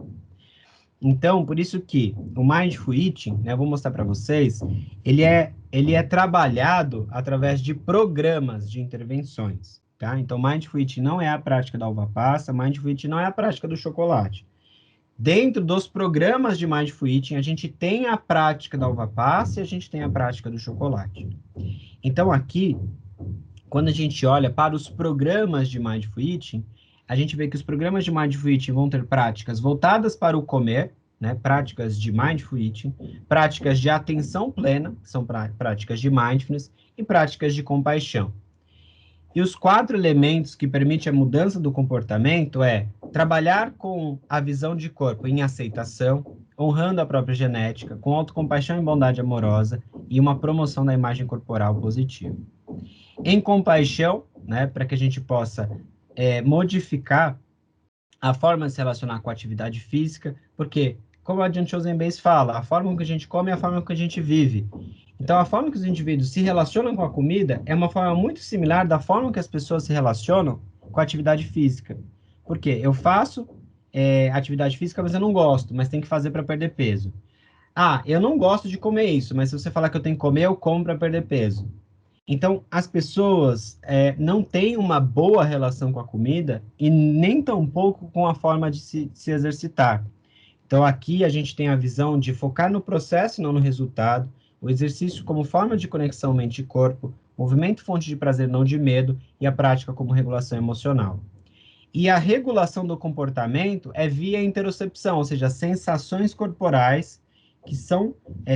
Então, por isso que o Mindful Eating, né, eu vou mostrar para vocês, ele é trabalhado através de programas de intervenções, tá? Então, Mindful Eating não é a prática da uva passa, Mindful Eating não é a prática do chocolate. Dentro dos programas de Mindful Eating, a gente tem a prática da uva passa e a gente tem a prática do chocolate. Então, aqui, quando a gente olha para os programas de Mindful Eating, a gente vê que os programas de Mindful Eating vão ter práticas voltadas para o comer, né? Práticas de Mindful Eating, práticas de atenção plena, que são práticas de mindfulness, e práticas de compaixão. E os 4 elementos que permitem a mudança do comportamento é trabalhar com a visão de corpo em aceitação, honrando a própria genética, com autocompaixão e bondade amorosa e uma promoção da imagem corporal positiva. Em compaixão, né, para que a gente possa modificar a forma de se relacionar com a atividade física, porque, como a Jan Chosenbase fala, a forma que a gente come é a forma que a gente vive. Então, a forma que os indivíduos se relacionam com a comida é uma forma muito similar da forma que as pessoas se relacionam com a atividade física. Porque eu faço atividade física, mas eu não gosto, mas tem que fazer para perder peso. Ah, eu não gosto de comer isso, mas se você falar que eu tenho que comer, eu como para perder peso. Então, as pessoas não têm uma boa relação com a comida e nem tampouco com a forma de se exercitar. Então, aqui a gente tem a visão de focar no processo e não no resultado, o exercício como forma de conexão mente e corpo, movimento fonte de prazer, não de medo, e a prática como regulação emocional. E a regulação do comportamento é via interocepção, ou seja, sensações corporais que são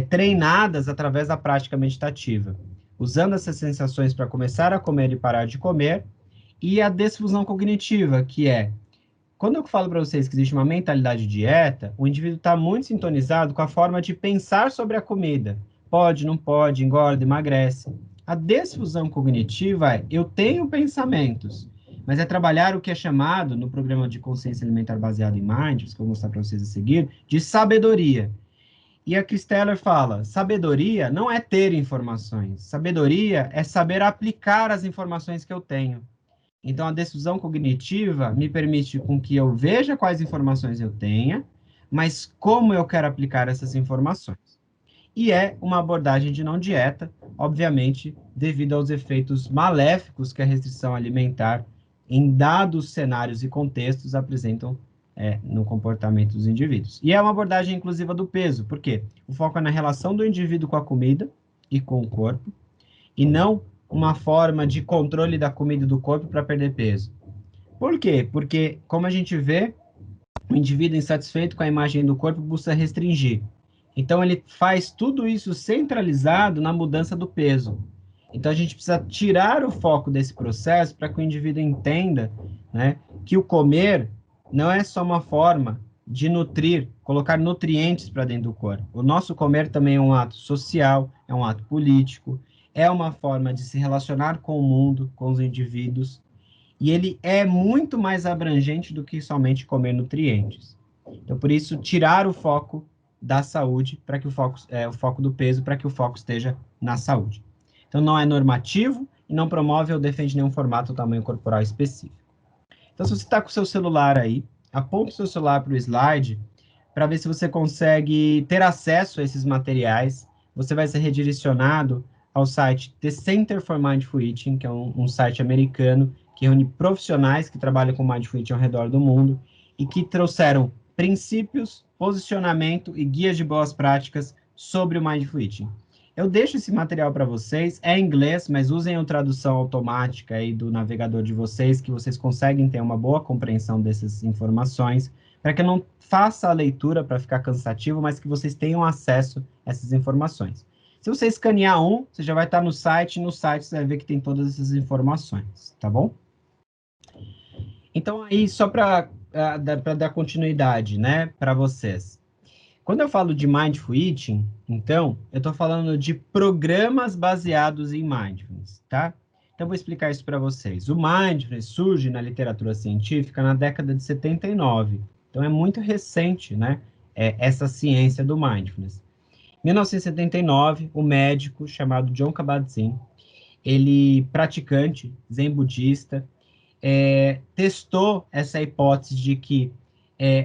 treinadas através da prática meditativa, usando essas sensações para começar a comer e parar de comer, e a desfusão cognitiva, que é quando eu falo para vocês que existe uma mentalidade de dieta, o indivíduo está muito sintonizado com a forma de pensar sobre a comida. Pode, não pode, engorda, emagrece. A desfusão cognitiva é, eu tenho pensamentos, mas é trabalhar o que é chamado, no programa de consciência alimentar baseado em Mindfulness, que eu vou mostrar para vocês a seguir, de sabedoria. E a Kristeller fala, sabedoria não é ter informações, sabedoria é saber aplicar as informações que eu tenho. Então, a decisão cognitiva me permite com que eu veja quais informações eu tenha, mas como eu quero aplicar essas informações. E é uma abordagem de não dieta, obviamente, devido aos efeitos maléficos que a restrição alimentar, em dados cenários e contextos, apresentam no comportamento dos indivíduos. E é uma abordagem inclusiva do peso, porque o foco é na relação do indivíduo com a comida e com o corpo, e não uma forma de controle da comida e do corpo para perder peso. Por quê? Porque, como a gente vê, o indivíduo insatisfeito com a imagem do corpo busca restringir. Então, ele faz tudo isso centralizado na mudança do peso. Então, a gente precisa tirar o foco desse processo para que o indivíduo entenda, né, que o comer não é só uma forma de nutrir, colocar nutrientes para dentro do corpo. O nosso comer também é um ato social, é um ato político, é uma forma de se relacionar com o mundo, com os indivíduos, e ele é muito mais abrangente do que somente comer nutrientes. Então, por isso, tirar o foco da saúde, para que o foco do peso, para que o foco esteja na saúde. Então, não é normativo e não promove ou defende nenhum formato ou tamanho corporal específico. Então, se você está com o seu celular aí, aponta o seu celular para o slide para ver se você consegue ter acesso a esses materiais. Você vai ser redirecionado ao site The Center for Mindful Eating, que é um site americano que reúne profissionais que trabalham com Mindful Eating ao redor do mundo e que trouxeram princípios, posicionamento e guias de boas práticas sobre o Mindful Eating. Eu deixo esse material para vocês, é em inglês, mas usem a tradução automática aí do navegador de vocês, que vocês conseguem ter uma boa compreensão dessas informações, para que eu não faça a leitura para ficar cansativo, mas que vocês tenham acesso a essas informações. Se você escanear você já vai estar no site você vai ver que tem todas essas informações, tá bom? Então, aí, só para dar continuidade, né, para vocês. Quando eu falo de Mindful Eating, então, eu estou falando de programas baseados em Mindfulness, tá? Então, eu vou explicar isso para vocês. O Mindfulness surge na literatura científica na década de 79. Então, é muito recente, né, essa ciência do Mindfulness. Em 1979, o médico chamado Jon Kabat-Zinn, ele praticante zen budista, testou essa hipótese de que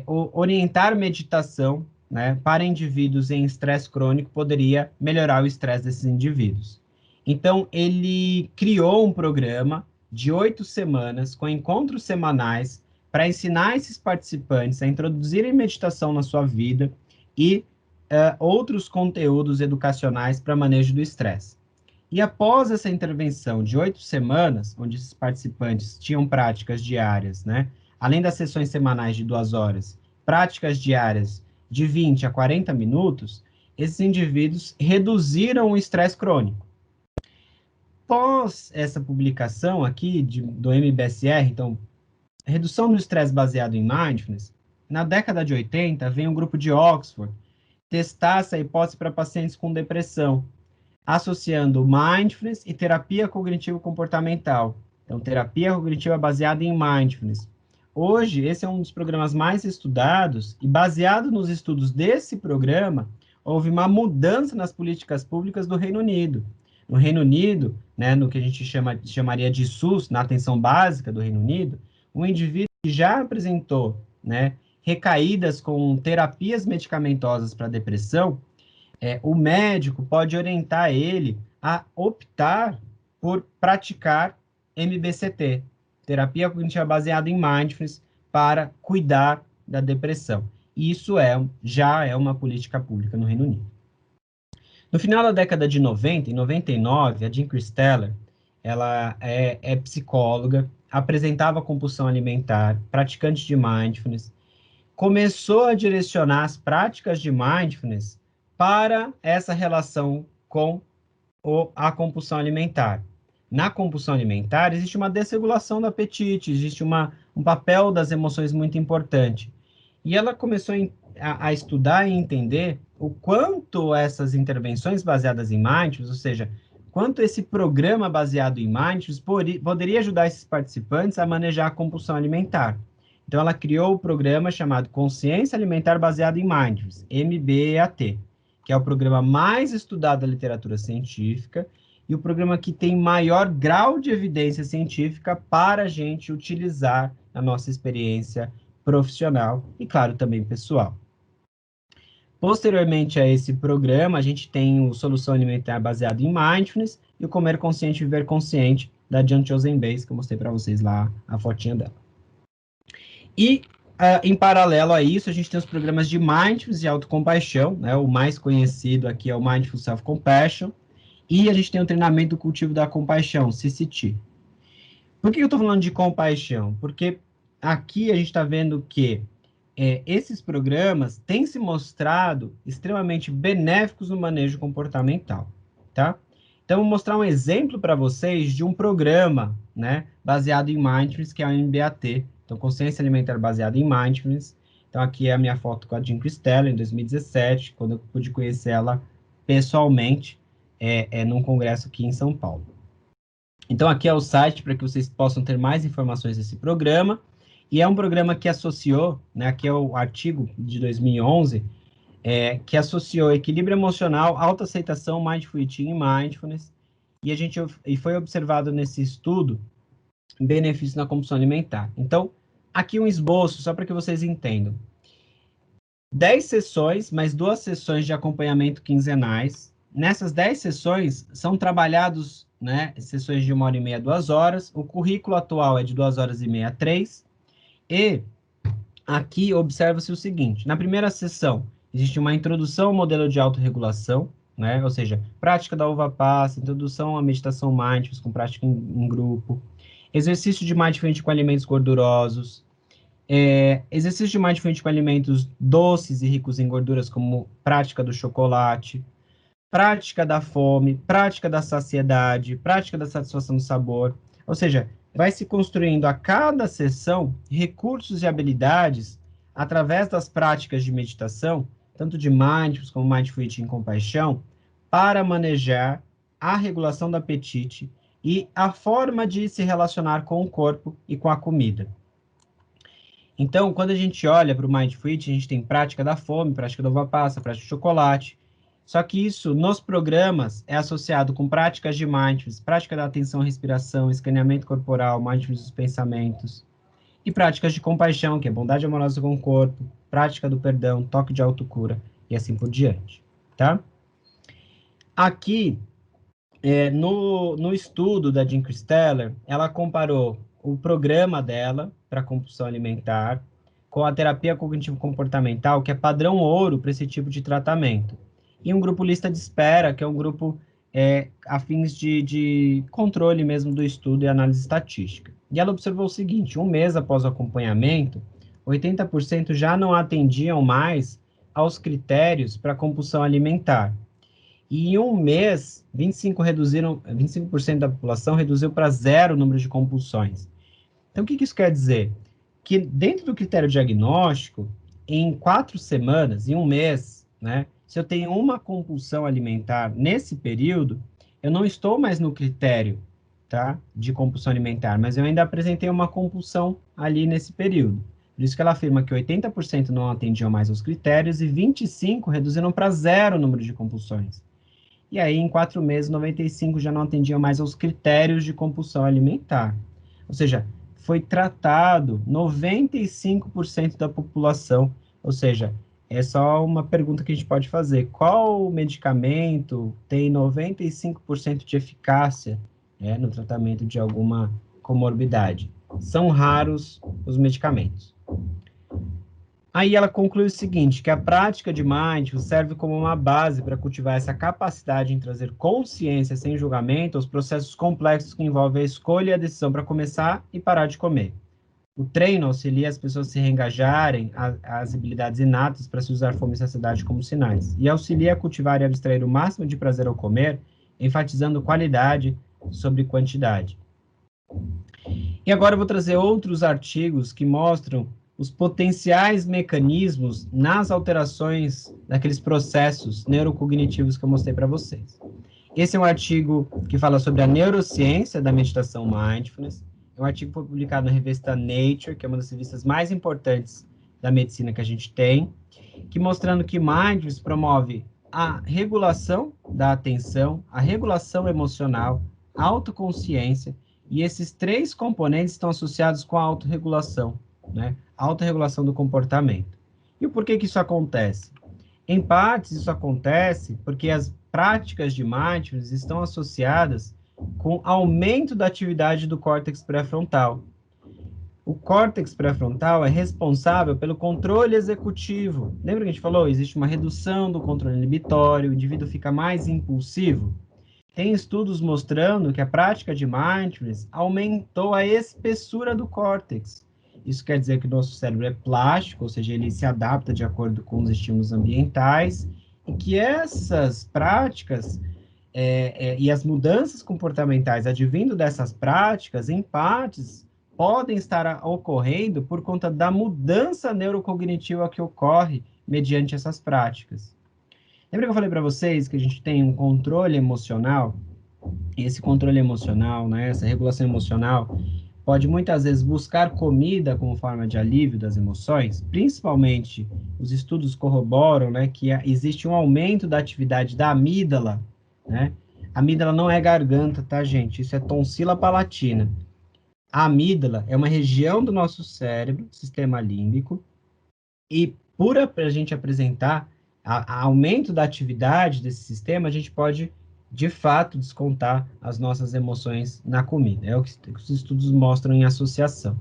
orientar meditação, né, para indivíduos em estresse crônico poderia melhorar o estresse desses indivíduos. Então, ele criou um programa de 8 semanas, com encontros semanais, para ensinar esses participantes a introduzirem meditação na sua vida e outros conteúdos educacionais para manejo do estresse. E após essa intervenção de 8 semanas, onde esses participantes tinham práticas diárias, né, além das sessões semanais de 2 horas, práticas diárias de 20 a 40 minutos, esses indivíduos reduziram o estresse crônico. Após essa publicação aqui do MBSR, então, redução do estresse baseado em mindfulness, na década de 80, vem um grupo de Oxford testar essa hipótese para pacientes com depressão, associando mindfulness e terapia cognitivo-comportamental. Então, terapia cognitiva baseada em mindfulness. Hoje, esse é um dos programas mais estudados e, baseado nos estudos desse programa, houve uma mudança nas políticas públicas do Reino Unido. No Reino Unido, né, no que a gente chamaria de SUS, na atenção básica do Reino Unido, um indivíduo que já apresentou, né, recaídas com terapias medicamentosas para depressão, o médico pode orientar ele a optar por praticar MBCT, terapia cognitiva baseada em mindfulness, para cuidar da depressão. Isso já é uma política pública no Reino Unido. No final da década de 90, em 99, a Jean Christeller, ela é psicóloga, apresentava compulsão alimentar, praticante de mindfulness, começou a direcionar as práticas de mindfulness para essa relação com a compulsão alimentar. Na compulsão alimentar, existe uma desregulação do apetite, existe um papel das emoções muito importante. E ela começou a estudar e entender o quanto essas intervenções baseadas em mindfulness, ou seja, quanto esse programa baseado em mindfulness poderia ajudar esses participantes a manejar a compulsão alimentar. Então, ela criou o programa chamado Consciência Alimentar Baseada em Mindfulness, MBEAT, que é o programa mais estudado da literatura científica e o programa que tem maior grau de evidência científica para a gente utilizar na nossa experiência profissional e, claro, também pessoal. Posteriormente a esse programa, a gente tem o Solução Alimentar Baseada em Mindfulness e o Comer Consciente e Viver Consciente, da Jan Chozen-Bays, que eu mostrei para vocês lá a fotinha dela. E, em paralelo a isso, a gente tem os programas de Mindfulness e Autocompaixão, né? O mais conhecido aqui é o Mindful Self-Compassion, e a gente tem o treinamento do cultivo da compaixão, CCT. Por que eu estou falando de compaixão? Porque aqui a gente está vendo que esses programas têm se mostrado extremamente benéficos no manejo comportamental, tá? Então, vou mostrar um exemplo para vocês de um programa, né, baseado em Mindfulness, que é o MBAT, então, Consciência Alimentar Baseada em Mindfulness. Então, aqui é a minha foto com a Jean Christeller, em 2017, quando eu pude conhecer ela pessoalmente, num congresso aqui em São Paulo. Então, aqui é o site para que vocês possam ter mais informações desse programa, e é um programa que associou, né, aqui é o artigo de 2011, que associou equilíbrio emocional, autoaceitação, mindful eating e mindfulness, e foi observado nesse estudo benefícios na compulsão alimentar. Então, aqui um esboço, só para que vocês entendam. 10 sessões, mais 2 sessões de acompanhamento quinzenais. Nessas 10 sessões, são trabalhados, né, sessões de 1h30 a 2 horas. O currículo atual é de 2h30 a 3. E aqui observa-se o seguinte, na primeira sessão, existe uma introdução ao modelo de autorregulação, né, ou seja, prática da uva passa, introdução à meditação mindfulness com prática em grupo, exercício de mindfulness com alimentos gordurosos, exercício de mindfulness com alimentos doces e ricos em gorduras, como prática do chocolate, prática da fome, prática da saciedade, prática da satisfação do sabor. Ou seja, vai se construindo a cada sessão recursos e habilidades através das práticas de meditação, tanto de mindfulness como mindful eating com compaixão, para manejar a regulação do apetite e a forma de se relacionar com o corpo e com a comida. Então, quando a gente olha para o mindful eating, a gente tem prática da fome, prática da uva passa, prática de chocolate. Só que isso, nos programas, é associado com práticas de mindfulness, prática da atenção à respiração, escaneamento corporal, mindfulness dos pensamentos, e práticas de compaixão, que é bondade amorosa com o corpo, prática do perdão, toque de autocura, e assim por diante, tá? Aqui, no estudo da Jean Christeller, ela comparou o programa dela para compulsão alimentar com a terapia cognitivo-comportamental, que é padrão ouro para esse tipo de tratamento. E um grupo lista de espera, que é um grupo a fins de controle mesmo do estudo e análise estatística. E ela observou o seguinte, 1 mês após o acompanhamento, 80% já não atendiam mais aos critérios para compulsão alimentar. E em 1 mês, 25% da população reduziu para 0 o número de compulsões. Então, o que isso quer dizer? Que dentro do critério diagnóstico, em 4 semanas, em 1 mês, né, se eu tenho uma compulsão alimentar nesse período, eu não estou mais no critério, tá, de compulsão alimentar, mas eu ainda apresentei uma compulsão ali nesse período. Por isso que ela afirma que 80% não atendiam mais aos critérios e 25% reduziram para 0 o número de compulsões. E aí, em 4 meses, 95% já não atendiam mais aos critérios de compulsão alimentar. Ou seja, foi tratado 95% da população, ou seja, é só uma pergunta que a gente pode fazer. Qual medicamento tem 95% de eficácia, no tratamento de alguma comorbidade? São raros os medicamentos. Aí ela conclui o seguinte, que a prática de mindfulness serve como uma base para cultivar essa capacidade em trazer consciência sem julgamento aos processos complexos que envolvem a escolha e a decisão para começar e parar de comer. O treino auxilia as pessoas a se reengajarem às habilidades inatas para se usar fome e saciedade como sinais, e auxilia a cultivar e abstrair o máximo de prazer ao comer, enfatizando qualidade sobre quantidade. E agora eu vou trazer outros artigos que mostram os potenciais mecanismos nas alterações daqueles processos neurocognitivos que eu mostrei para vocês. Esse é um artigo que fala sobre a neurociência da meditação mindfulness. É um artigo publicado na revista Nature, que é uma das revistas mais importantes da medicina que a gente tem, que mostrando que mindfulness promove a regulação da atenção, a regulação emocional, a autoconsciência, e esses 3 componentes estão associados com a autorregulação, né? A autorregulação do comportamento. E o porquê que isso acontece? Em partes, isso acontece porque as práticas de mindfulness estão associadas com aumento da atividade do córtex pré-frontal. O córtex pré-frontal é responsável pelo controle executivo. Lembra que a gente falou? Existe uma redução do controle inibitório, o indivíduo fica mais impulsivo. Tem estudos mostrando que a prática de mindfulness aumentou a espessura do córtex. Isso quer dizer que o nosso cérebro é plástico, ou seja, ele se adapta de acordo com os estímulos ambientais, e que essas práticas e as mudanças comportamentais advindo dessas práticas, em partes, podem estar ocorrendo por conta da mudança neurocognitiva que ocorre mediante essas práticas. Lembra que eu falei para vocês que a gente tem um controle emocional? E esse controle emocional, né, essa regulação emocional, pode muitas vezes buscar comida como forma de alívio das emoções, principalmente os estudos corroboram, né, que existe um aumento da atividade da amígdala, né? A amígdala não é garganta, tá, gente? Isso é tonsila palatina. A amígdala é uma região do nosso cérebro, sistema límbico, e para a gente apresentar aumento da atividade desse sistema, a gente pode, de fato, descontar as nossas emoções na comida. É o que os estudos mostram em associação.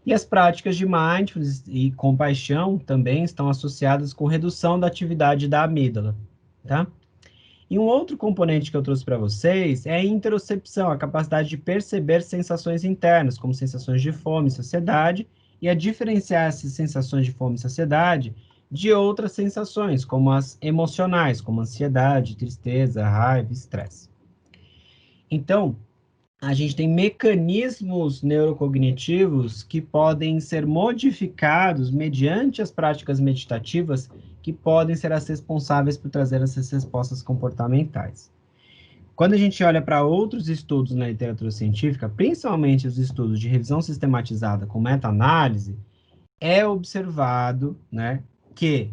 E as práticas de mindfulness e compaixão também estão associadas com redução da atividade da amígdala, tá? E um outro componente que eu trouxe para vocês é a interocepção, a capacidade de perceber sensações internas, como sensações de fome e saciedade, e a diferenciar essas sensações de fome e saciedade de outras sensações, como as emocionais, como ansiedade, tristeza, raiva, estresse. Então, a gente tem mecanismos neurocognitivos que podem ser modificados mediante as práticas meditativas que podem ser as responsáveis por trazer essas respostas comportamentais. Quando a gente olha para outros estudos na literatura científica, principalmente os estudos de revisão sistematizada com meta-análise, é observado, né, que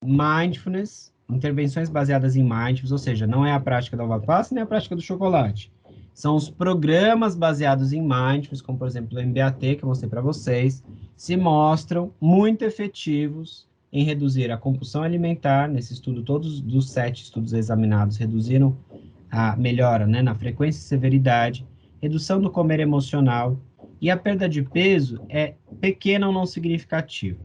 mindfulness, intervenções baseadas em mindfulness, ou seja, não é a prática da uva passa nem a prática do chocolate, são os programas baseados em mindfulness, como por exemplo o MBAT, que eu mostrei para vocês, se mostram muito efetivos em reduzir a compulsão alimentar. Nesse estudo, todos dos 7 estudos examinados reduziram a melhora, né, na frequência e severidade, redução do comer emocional, e a perda de peso é pequena ou não significativa.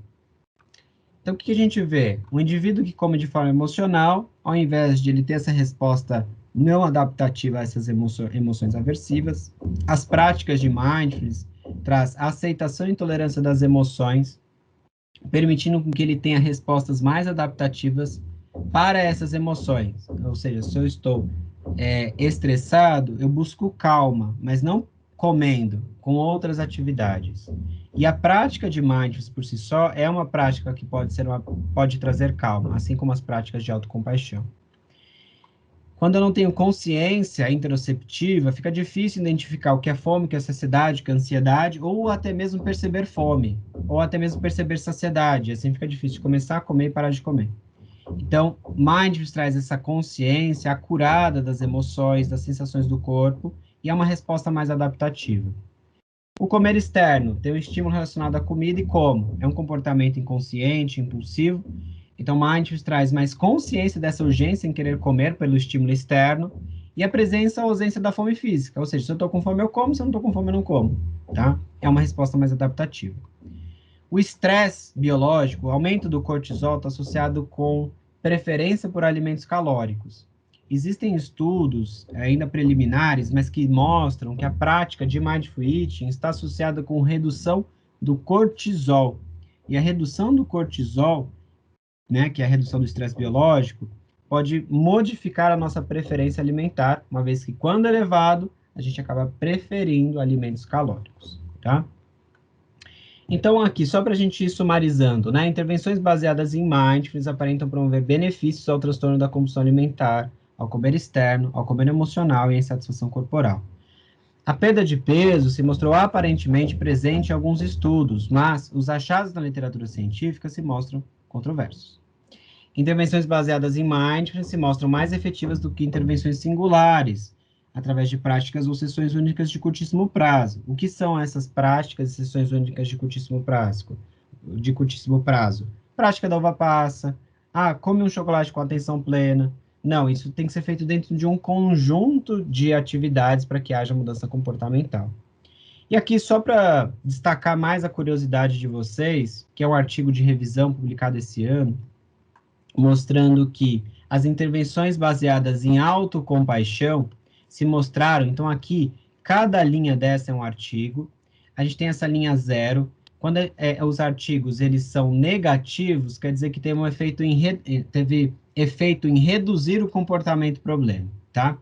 Então, o que a gente vê? Um indivíduo que come de forma emocional, ao invés de ele ter essa resposta não adaptativa a essas emoções aversivas, as práticas de mindfulness traz a aceitação e tolerância das emoções, permitindo que ele tenha respostas mais adaptativas para essas emoções. Ou seja, se eu estou estressado, eu busco calma, mas não comendo, com outras atividades. E a prática de mindfulness por si só é uma prática que pode trazer calma, assim como as práticas de autocompaixão. Quando eu não tenho consciência interoceptiva, fica difícil identificar o que é fome, o que é saciedade, o que é ansiedade, ou até mesmo perceber fome, ou até mesmo perceber saciedade. Assim fica difícil começar a comer e parar de comer. Então, mindfulness traz essa consciência acurada das emoções, das sensações do corpo, e é uma resposta mais adaptativa. O comer externo tem um estímulo relacionado à comida e como. É um comportamento inconsciente, impulsivo. Então, mindfulness traz mais consciência dessa urgência em querer comer pelo estímulo externo e a presença ou ausência da fome física. Ou seja, se eu estou com fome, eu como. Se eu não estou com fome, eu não como. Tá? É uma resposta mais adaptativa. O estresse biológico, o aumento do cortisol, está associado com preferência por alimentos calóricos. Existem estudos ainda preliminares, mas que mostram que a prática de mindful eating está associada com redução do cortisol. E a redução do cortisol, né, que é a redução do estresse biológico, pode modificar a nossa preferência alimentar, uma vez que quando elevado, a gente acaba preferindo alimentos calóricos, tá? Então, aqui, só para a gente ir sumarizando, né? Intervenções baseadas em mindfulness aparentam promover benefícios ao transtorno da compulsão alimentar, ao comer externo, ao comer emocional e à insatisfação corporal. A perda de peso se mostrou aparentemente presente em alguns estudos, mas os achados na literatura científica se mostram controversos. Intervenções baseadas em mindfulness se mostram mais efetivas do que intervenções singulares, através de práticas ou sessões únicas de curtíssimo prazo. O que são essas práticas e sessões únicas de curtíssimo prazo? Prática da uva passa. Come um chocolate com atenção plena. Não, isso tem que ser feito dentro de um conjunto de atividades para que haja mudança comportamental. E aqui, só para destacar mais a curiosidade de vocês, que é um artigo de revisão publicado esse ano, mostrando que as intervenções baseadas em autocompaixão se mostraram, então aqui, cada linha dessa é um artigo, a gente tem essa linha 0, quando os artigos eles são negativos, quer dizer que teve efeito em reduzir o comportamento problema, tá?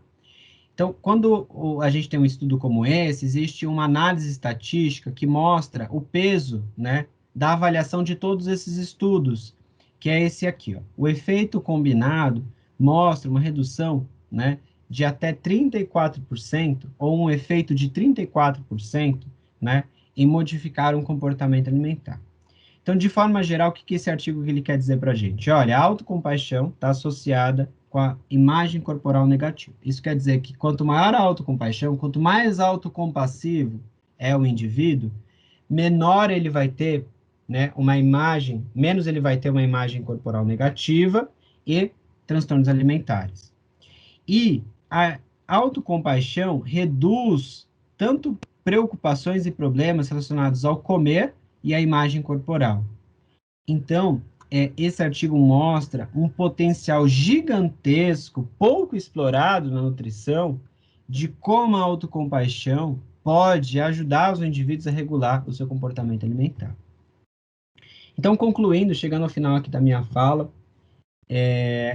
Então, quando a gente tem um estudo como esse, existe uma análise estatística que mostra o peso, né, da avaliação de todos esses estudos, que é esse aqui, ó. O efeito combinado mostra uma redução, né, de até 34%, ou um efeito de 34% né, em modificar um comportamento alimentar. Então, de forma geral, o que esse artigo ele quer dizer para a gente? Olha, a autocompaixão está associada com a imagem corporal negativa. Isso quer dizer que quanto maior a autocompaixão, quanto mais autocompassivo é o indivíduo, menor ele vai ter, né, uma imagem, menos ele vai ter uma imagem corporal negativa e transtornos alimentares. E a autocompaixão reduz tanto preocupações e problemas relacionados ao comer e à imagem corporal. Então, esse artigo mostra um potencial gigantesco, pouco explorado na nutrição, de como a autocompaixão pode ajudar os indivíduos a regular o seu comportamento alimentar. Então, concluindo, chegando ao final aqui da minha fala,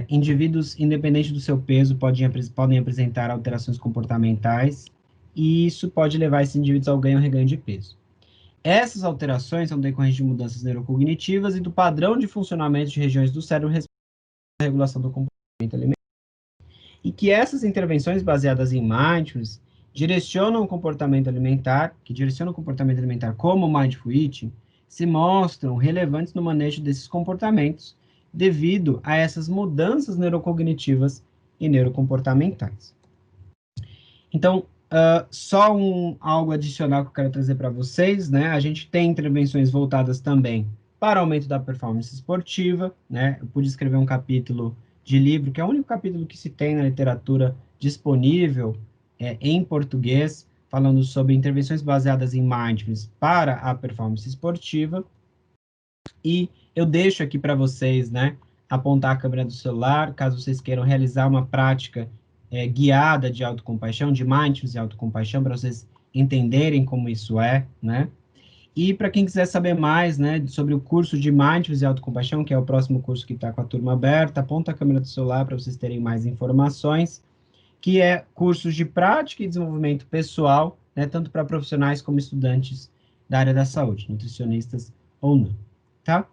indivíduos, independente do seu peso, podem apresentar alterações comportamentais, e isso pode levar esses indivíduos ao ganho ou reganho de peso. Essas alterações são decorrentes de mudanças neurocognitivas e do padrão de funcionamento de regiões do cérebro responsáveis pela regulação do comportamento alimentar. E que essas intervenções baseadas em mindfulness direcionam o comportamento alimentar, como o mindful eating, se mostram relevantes no manejo desses comportamentos, devido a essas mudanças neurocognitivas e neurocomportamentais. Então, só algo adicional que eu quero trazer para vocês, né? A gente tem intervenções voltadas também para aumento da performance esportiva, né? Eu pude escrever um capítulo de livro, que é o único capítulo que se tem na literatura disponível em português, falando sobre intervenções baseadas em mindfulness para a performance esportiva. E eu deixo aqui para vocês, né, apontar a câmera do celular, caso vocês queiram realizar uma prática guiada de autocompaixão, de mindfulness e autocompaixão, para vocês entenderem como isso é, né? E para quem quiser saber mais, né, sobre o curso de mindfulness e autocompaixão, que é o próximo curso que está com a turma aberta, aponta a câmera do celular para vocês terem mais informações, que é cursos de prática e desenvolvimento pessoal, né, tanto para profissionais como estudantes da área da saúde, nutricionistas ou não, tá?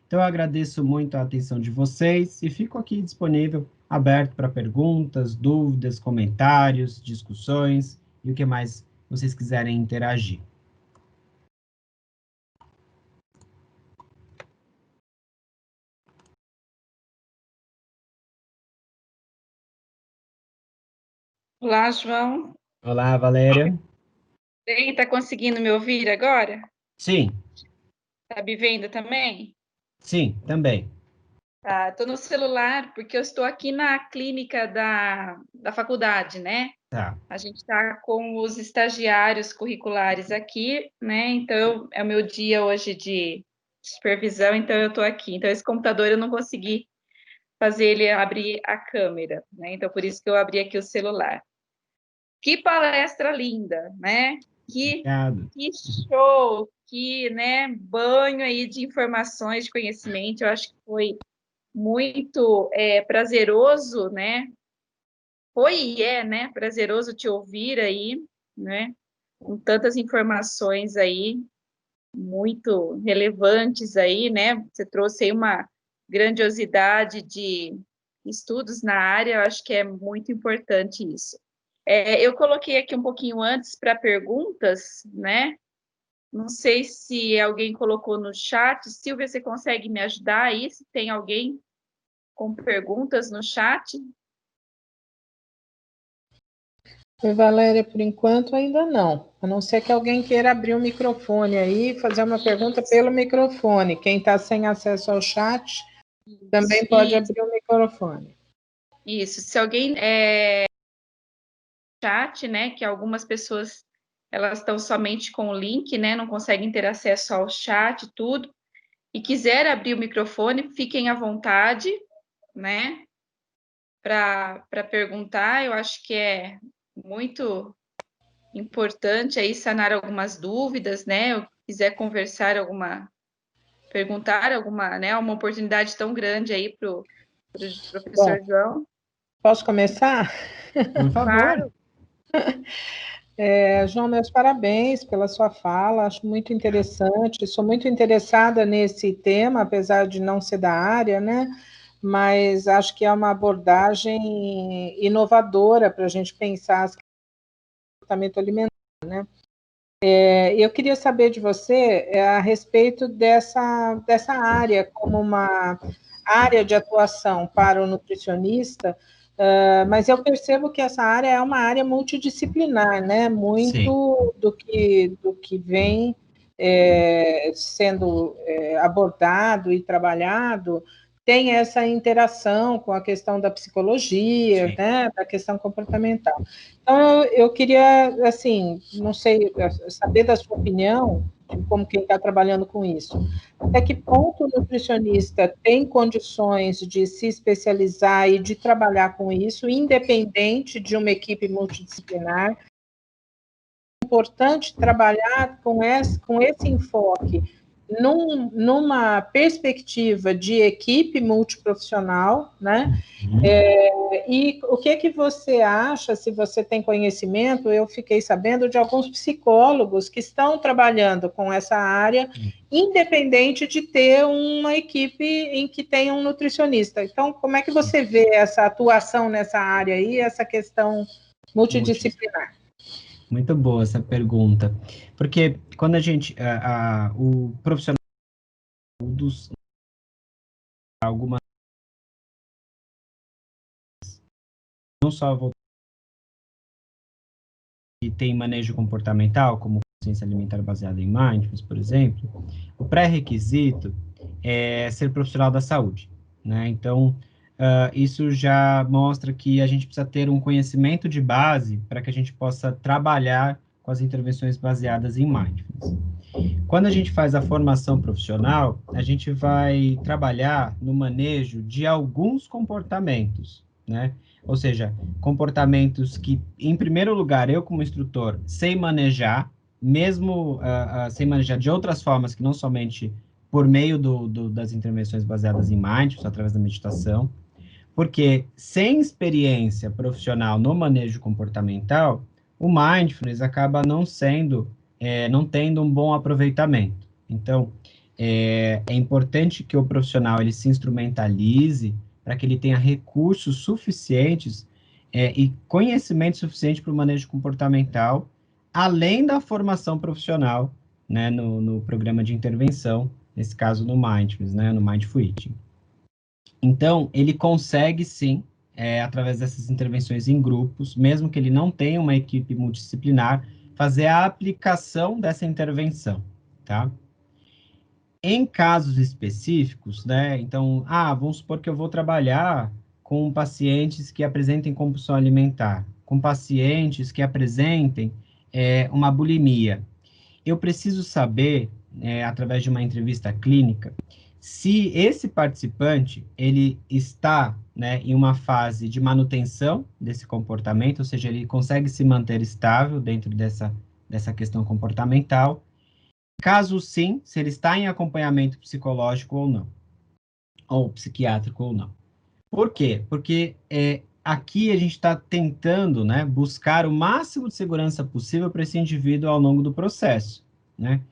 Então, eu agradeço muito a atenção de vocês e fico aqui disponível, aberto para perguntas, dúvidas, comentários, discussões e o que mais vocês quiserem interagir. Olá, João. Olá, Valéria. Está conseguindo me ouvir agora? Sim, Está me vendo também? sim, também. Tá, estou no celular porque eu estou aqui na clínica da faculdade, né? Tá. A gente está com os estagiários curriculares aqui, né? Então, é o meu dia hoje de supervisão, então eu estou aqui. Então, esse computador eu não consegui fazer ele abrir a câmera, né? Então, por isso que eu abri aqui o celular. Que palestra linda, né? Obrigado. Que show, que, né, banho aí de informações, de conhecimento. Eu acho que foi muito prazeroso, né? Foi e é, né? Prazeroso te ouvir aí, né? Com tantas informações aí, muito relevantes aí, né? Você trouxe aí uma grandiosidade de estudos na área, eu acho que é muito importante isso. Eu coloquei aqui um pouquinho antes para perguntas, né? Não sei se alguém colocou no chat. Silvia, você consegue me ajudar aí? Se tem alguém com perguntas no chat? Oi, Valéria, por enquanto ainda não. A não ser que alguém queira abrir o microfone aí e fazer uma pergunta pelo microfone. Quem está sem acesso ao chat também pode abrir o microfone. Isso. Se alguém chat, né, que algumas pessoas elas estão somente com o link, né, não conseguem ter acesso ao chat e tudo, e quiser abrir o microfone, fiquem à vontade, né, para perguntar. Eu acho que é muito importante aí sanar algumas dúvidas, né, ou quiser conversar perguntar alguma, né, uma oportunidade tão grande aí para o professor Bom, João. posso começar? Por favor. Claro. João, meus parabéns pela sua fala, acho muito interessante, sou muito interessada nesse tema, apesar de não ser da área, né? Mas acho que é uma abordagem inovadora para a gente pensar o comportamento alimentar, né? Eu queria saber de você a respeito dessa área, como uma área de atuação para o nutricionista, mas eu percebo que essa área é uma área multidisciplinar, né? Muito do que vem sendo abordado e trabalhado tem essa interação com a questão da psicologia, né? Da questão comportamental. Então, eu queria, assim, não sei, saber da sua opinião, como quem está trabalhando com isso. Até que ponto o nutricionista tem condições de se especializar e de trabalhar com isso, independente de uma equipe multidisciplinar? É importante trabalhar com esse enfoque numa perspectiva de equipe multiprofissional, né? E o que você acha, se você tem conhecimento, eu fiquei sabendo de alguns psicólogos que estão trabalhando com essa área, independente de ter uma equipe em que tem um nutricionista. Então, como é que você vê essa atuação nessa área aí, essa questão multidisciplinar? Muito boa essa pergunta, porque quando a gente, o profissional dos algumas, não só que tem manejo comportamental, como consciência alimentar baseada em mindfulness, por exemplo, o pré-requisito é ser profissional da saúde, né? Então, isso já mostra que a gente precisa ter um conhecimento de base para que a gente possa trabalhar com as intervenções baseadas em mindfulness. Quando a gente faz a formação profissional, a gente vai trabalhar no manejo de alguns comportamentos, né? Ou seja, comportamentos que, em primeiro lugar, eu como instrutor sei manejar, mesmo sei manejar de outras formas que não somente por meio das intervenções baseadas em mindfulness, através da meditação, porque sem experiência profissional no manejo comportamental, o mindfulness acaba não tendo um bom aproveitamento. Então, é importante que o profissional ele se instrumentalize para que ele tenha recursos suficientes e conhecimento suficiente para o manejo comportamental, além da formação profissional, né, no programa de intervenção, nesse caso no Mindfulness, né, no Mindful Eating. Então, ele consegue sim, através dessas intervenções em grupos, mesmo que ele não tenha uma equipe multidisciplinar, fazer a aplicação dessa intervenção, tá? Em casos específicos, né? Então, vamos supor que eu vou trabalhar com pacientes que apresentem compulsão alimentar, com pacientes que apresentem uma bulimia. Eu preciso saber, através de uma entrevista clínica, se esse participante ele está, né, em uma fase de manutenção desse comportamento, ou seja, ele consegue se manter estável dentro dessa questão comportamental. Caso sim, se ele está em acompanhamento psicológico ou não, ou psiquiátrico ou não. Por quê? Porque aqui a gente está tentando, né, buscar o máximo de segurança possível para esse indivíduo ao longo do processo, né?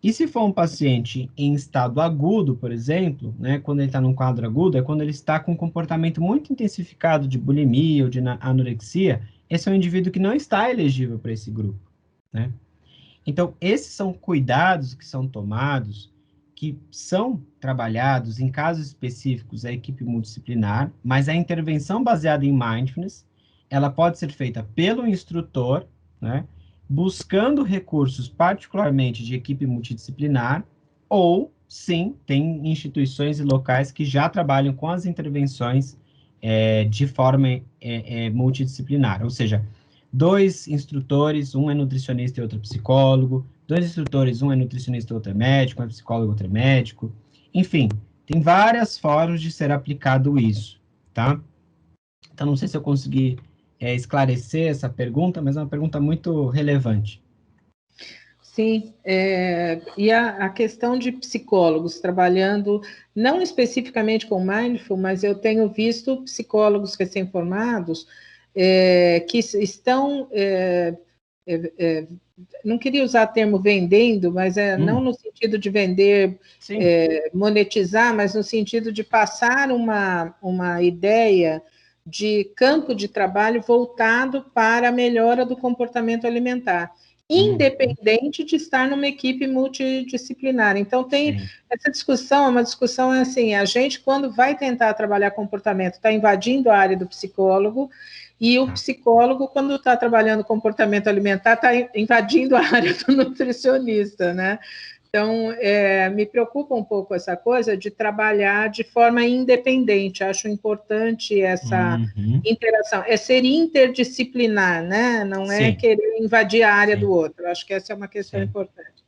E se for um paciente em estado agudo, por exemplo, né, quando ele está num quadro agudo, é quando ele está com um comportamento muito intensificado de bulimia ou de anorexia, esse é um indivíduo que não está elegível para esse grupo, né? Então, esses são cuidados que são tomados, que são trabalhados em casos específicos a equipe multidisciplinar, mas a intervenção baseada em mindfulness, ela pode ser feita pelo instrutor, né, buscando recursos particularmente de equipe multidisciplinar, ou, sim, tem instituições e locais que já trabalham com as intervenções de forma multidisciplinar, ou seja, 2 instrutores, um é nutricionista e outro é psicólogo, 2 instrutores, um é nutricionista e outro é médico, um é psicólogo e outro é médico, enfim, tem várias formas de ser aplicado isso, tá? Então, não sei se eu consegui esclarecer essa pergunta, mas é uma pergunta muito relevante. Sim, e a questão de psicólogos trabalhando, não especificamente com mindful, mas eu tenho visto psicólogos recém-formados que estão, não queria usar o termo vendendo, mas não no sentido de vender, monetizar, mas no sentido de passar uma ideia de campo de trabalho voltado para a melhora do comportamento alimentar. independente de estar numa equipe multidisciplinar. Então, tem essa discussão, é uma discussão assim, a gente, quando vai tentar trabalhar comportamento, está invadindo a área do psicólogo, e o psicólogo, quando está trabalhando comportamento alimentar, está invadindo a área do nutricionista, né? Então, me preocupa um pouco essa coisa de trabalhar de forma independente. Acho importante essa interação. É ser interdisciplinar, né? Não é querer invadir a área do outro. Acho que essa é uma questão importante.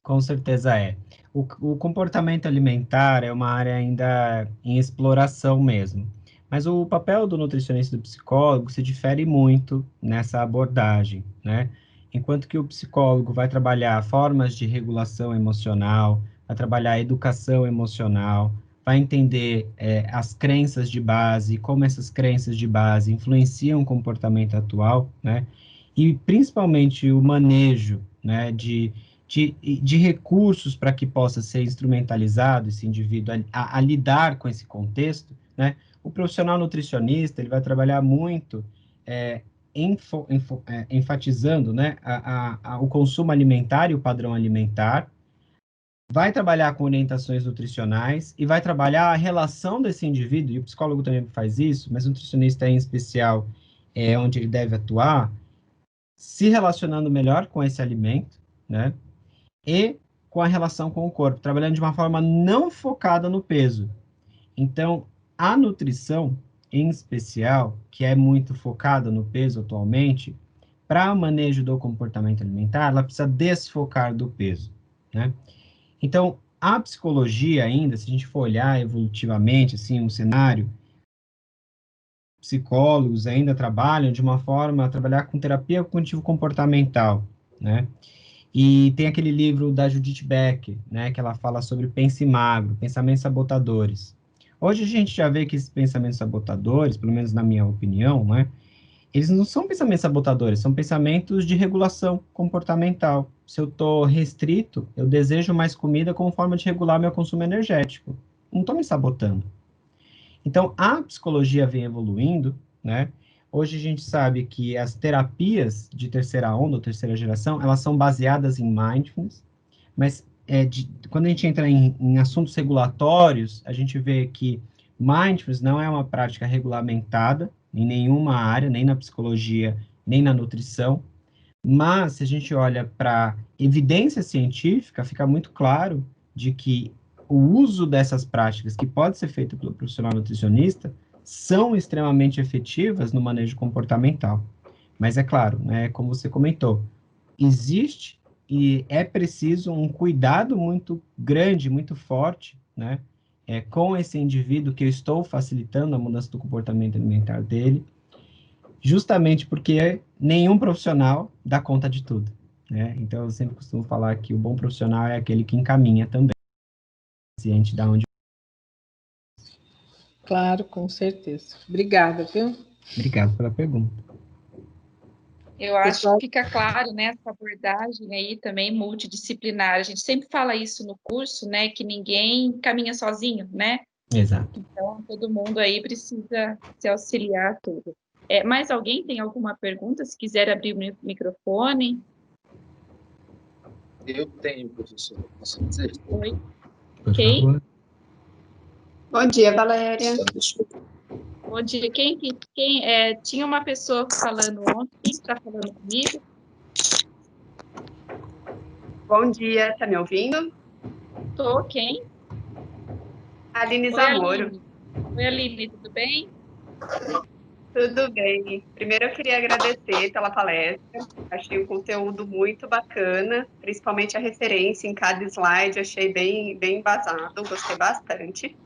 Com certeza é. O comportamento alimentar é uma área ainda em exploração mesmo. Mas o papel do nutricionista e do psicólogo se difere muito nessa abordagem, né? Enquanto que o psicólogo vai trabalhar formas de regulação emocional, vai trabalhar a educação emocional, vai entender as crenças de base, como essas crenças de base influenciam o comportamento atual, né? E principalmente o manejo, né, de recursos para que possa ser instrumentalizado esse indivíduo a lidar com esse contexto, né? O profissional nutricionista, ele vai trabalhar muito enfatizando, né, o consumo alimentar e o padrão alimentar, vai trabalhar com orientações nutricionais e vai trabalhar a relação desse indivíduo, e o psicólogo também faz isso, mas o nutricionista em especial é onde ele deve atuar, se relacionando melhor com esse alimento, né, e com a relação com o corpo, trabalhando de uma forma não focada no peso. Então, a nutrição, em especial, que é muito focada no peso atualmente, para o manejo do comportamento alimentar, ela precisa desfocar do peso, né? Então, a psicologia ainda, se a gente for olhar evolutivamente, assim, um cenário, psicólogos ainda trabalham de uma forma a trabalhar com terapia cognitivo-comportamental, né? E tem aquele livro da Judith Beck, né, que ela fala sobre pense magro, pensamentos sabotadores. Hoje a gente já vê que esses pensamentos sabotadores, pelo menos na minha opinião, né, eles não são pensamentos sabotadores, são pensamentos de regulação comportamental. Se eu estou restrito, eu desejo mais comida como forma de regular meu consumo energético. Não estou me sabotando. Então, a psicologia vem evoluindo, né? Hoje a gente sabe que as terapias de terceira onda ou terceira geração, elas são baseadas em mindfulness, mas quando a gente entra em assuntos regulatórios, a gente vê que mindfulness não é uma prática regulamentada em nenhuma área, nem na psicologia, nem na nutrição, mas se a gente olha para evidência científica, fica muito claro de que o uso dessas práticas, que pode ser feito pelo profissional nutricionista, são extremamente efetivas no manejo comportamental. Mas é claro, né, como você comentou, existe e é preciso um cuidado muito grande, muito forte, né, com esse indivíduo que eu estou facilitando a mudança do comportamento alimentar dele, justamente porque nenhum profissional dá conta de tudo, né? Então, eu sempre costumo falar que o bom profissional é aquele que encaminha também, ciente de onde. Claro, com certeza. Obrigada, viu? Obrigado pela pergunta. Eu acho que fica claro, né, essa abordagem aí também multidisciplinar. A gente sempre fala isso no curso, né, que ninguém caminha sozinho, né? Exato. Então, todo mundo aí precisa se auxiliar tudo. Mais alguém tem alguma pergunta? Se quiser abrir o microfone. Eu tenho, professor. Posso dizer? Oi. Por Quem? favor. Bom dia, Valéria. Bom dia. Quem tinha uma pessoa falando ontem. Quem está falando comigo? Bom dia, tá me ouvindo? Tô, quem? Aline Oi, Zamoro. Aline. Oi, Aline, tudo bem? Tudo bem. Primeiro eu queria agradecer pela palestra. Achei o conteúdo muito bacana, principalmente a referência em cada slide, achei bem embasado, gostei bastante.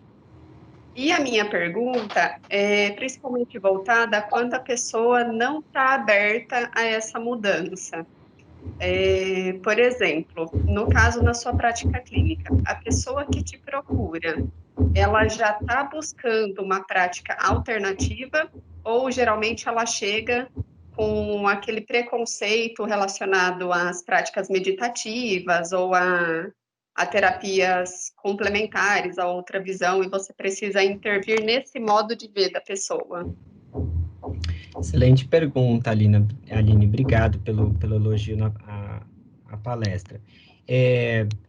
E a minha pergunta é principalmente voltada a quando a pessoa não está aberta a essa mudança. Por exemplo, no caso, na sua prática clínica, a pessoa que te procura, ela já está buscando uma prática alternativa ou geralmente ela chega com aquele preconceito relacionado às práticas meditativas ou a terapias complementares, a outra visão, e você precisa intervir nesse modo de ver da pessoa? Excelente pergunta, Aline. Obrigado pelo elogio à palestra.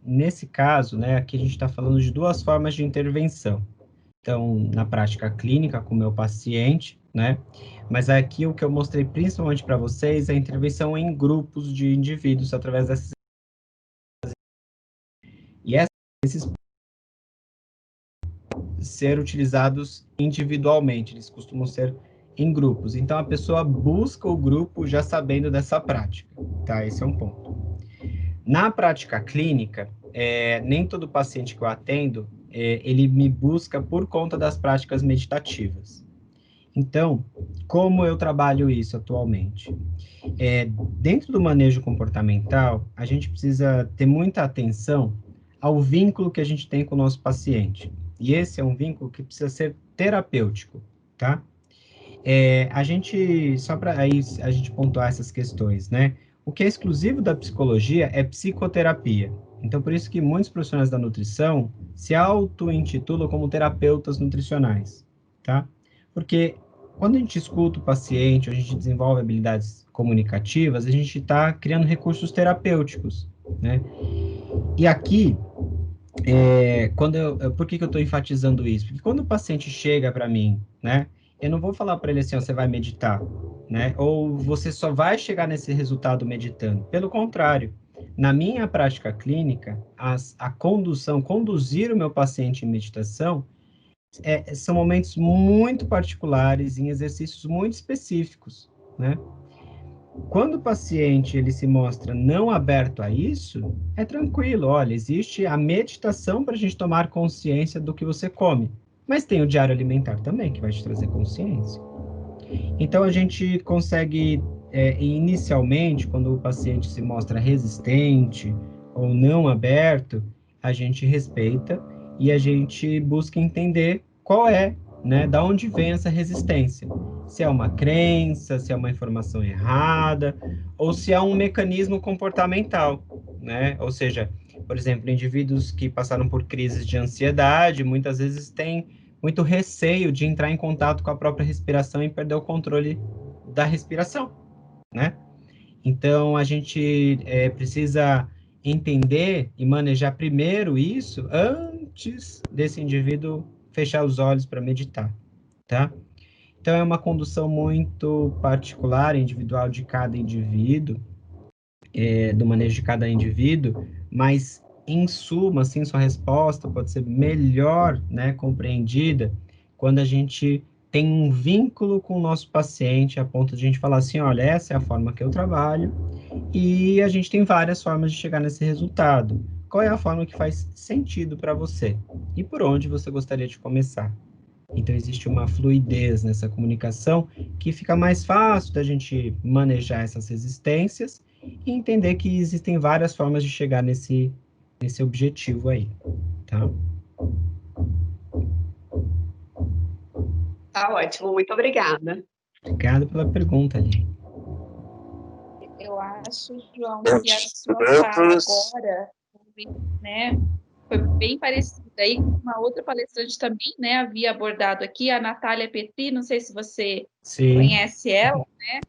Nesse caso, né, aqui a gente está falando de duas formas de intervenção. Então, na prática clínica com o meu paciente, né? Mas aqui o que eu mostrei principalmente para vocês é a intervenção em grupos de indivíduos através dessas... E esses ser utilizados individualmente, eles costumam ser em grupos. Então, a pessoa busca o grupo já sabendo dessa prática, tá? Esse é um ponto. Na prática clínica, nem todo paciente que eu atendo, ele me busca por conta das práticas meditativas. Então, como eu trabalho isso atualmente? Dentro do manejo comportamental, a gente precisa ter muita atenção ao vínculo que a gente tem com o nosso paciente. E esse é um vínculo que precisa ser terapêutico, tá? Só para aí a gente pontuar essas questões, né? O que é exclusivo da psicologia é psicoterapia. Então, por isso que muitos profissionais da nutrição se auto-intitulam como terapeutas nutricionais, tá? Porque quando a gente escuta o paciente, a gente desenvolve habilidades comunicativas, a gente está criando recursos terapêuticos, né? E aqui, por que eu estou enfatizando isso? Porque quando o paciente chega para mim, né? Eu não vou falar para ele assim, ó, você vai meditar, né? Ou você só vai chegar nesse resultado meditando. Pelo contrário, na minha prática clínica, conduzir o meu paciente em meditação, são momentos muito particulares, em exercícios muito específicos, né? Quando o paciente ele se mostra não aberto a isso, é tranquilo, olha, existe a meditação para a gente tomar consciência do que você come, mas tem o diário alimentar também, que vai te trazer consciência. Então, a gente consegue, inicialmente, quando o paciente se mostra resistente ou não aberto, a gente respeita e a gente busca entender qual é, né, da onde vem essa resistência. Se é uma crença, se é uma informação errada, ou se é um mecanismo comportamental, né? Ou seja, por exemplo, indivíduos que passaram por crises de ansiedade, muitas vezes têm muito receio de entrar em contato com a própria respiração e perder o controle da respiração, né? Então, a gente precisa entender e manejar primeiro isso antes desse indivíduo fechar os olhos para meditar, tá? Então, é uma condução muito particular, individual de cada indivíduo, do manejo de cada indivíduo, mas, em suma, assim, sua resposta pode ser melhor, né, compreendida quando a gente tem um vínculo com o nosso paciente, a ponto de a gente falar assim, olha, essa é a forma que eu trabalho, e a gente tem várias formas de chegar nesse resultado. Qual é a forma que faz sentido para você? E por onde você gostaria de começar? Então, existe uma fluidez nessa comunicação que fica mais fácil da gente manejar essas resistências e entender que existem várias formas de chegar nesse objetivo aí, tá? Tá ótimo, muito obrigada. Obrigado pela pergunta, Aline. Eu acho, João, que a sua fala agora, né, foi bem parecida aí com uma outra palestrante também, né, havia abordado aqui, a Natália Petri, não sei se você conhece ela, né,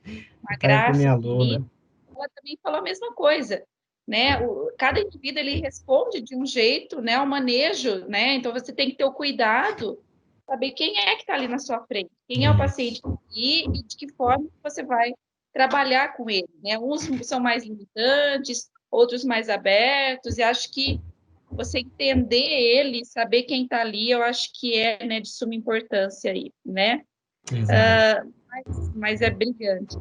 uma graça minha infinita. Ela também falou a mesma coisa, né, cada indivíduo, ele responde de um jeito, né, ao manejo, né, então você tem que ter o cuidado, saber quem é que está ali na sua frente, quem é o paciente e de que forma você vai trabalhar com ele, né? Uns são mais limitantes, outros mais abertos, e acho que você entender ele, saber quem está ali, eu acho que é, né, de suma importância aí, né? Mas é brilhante.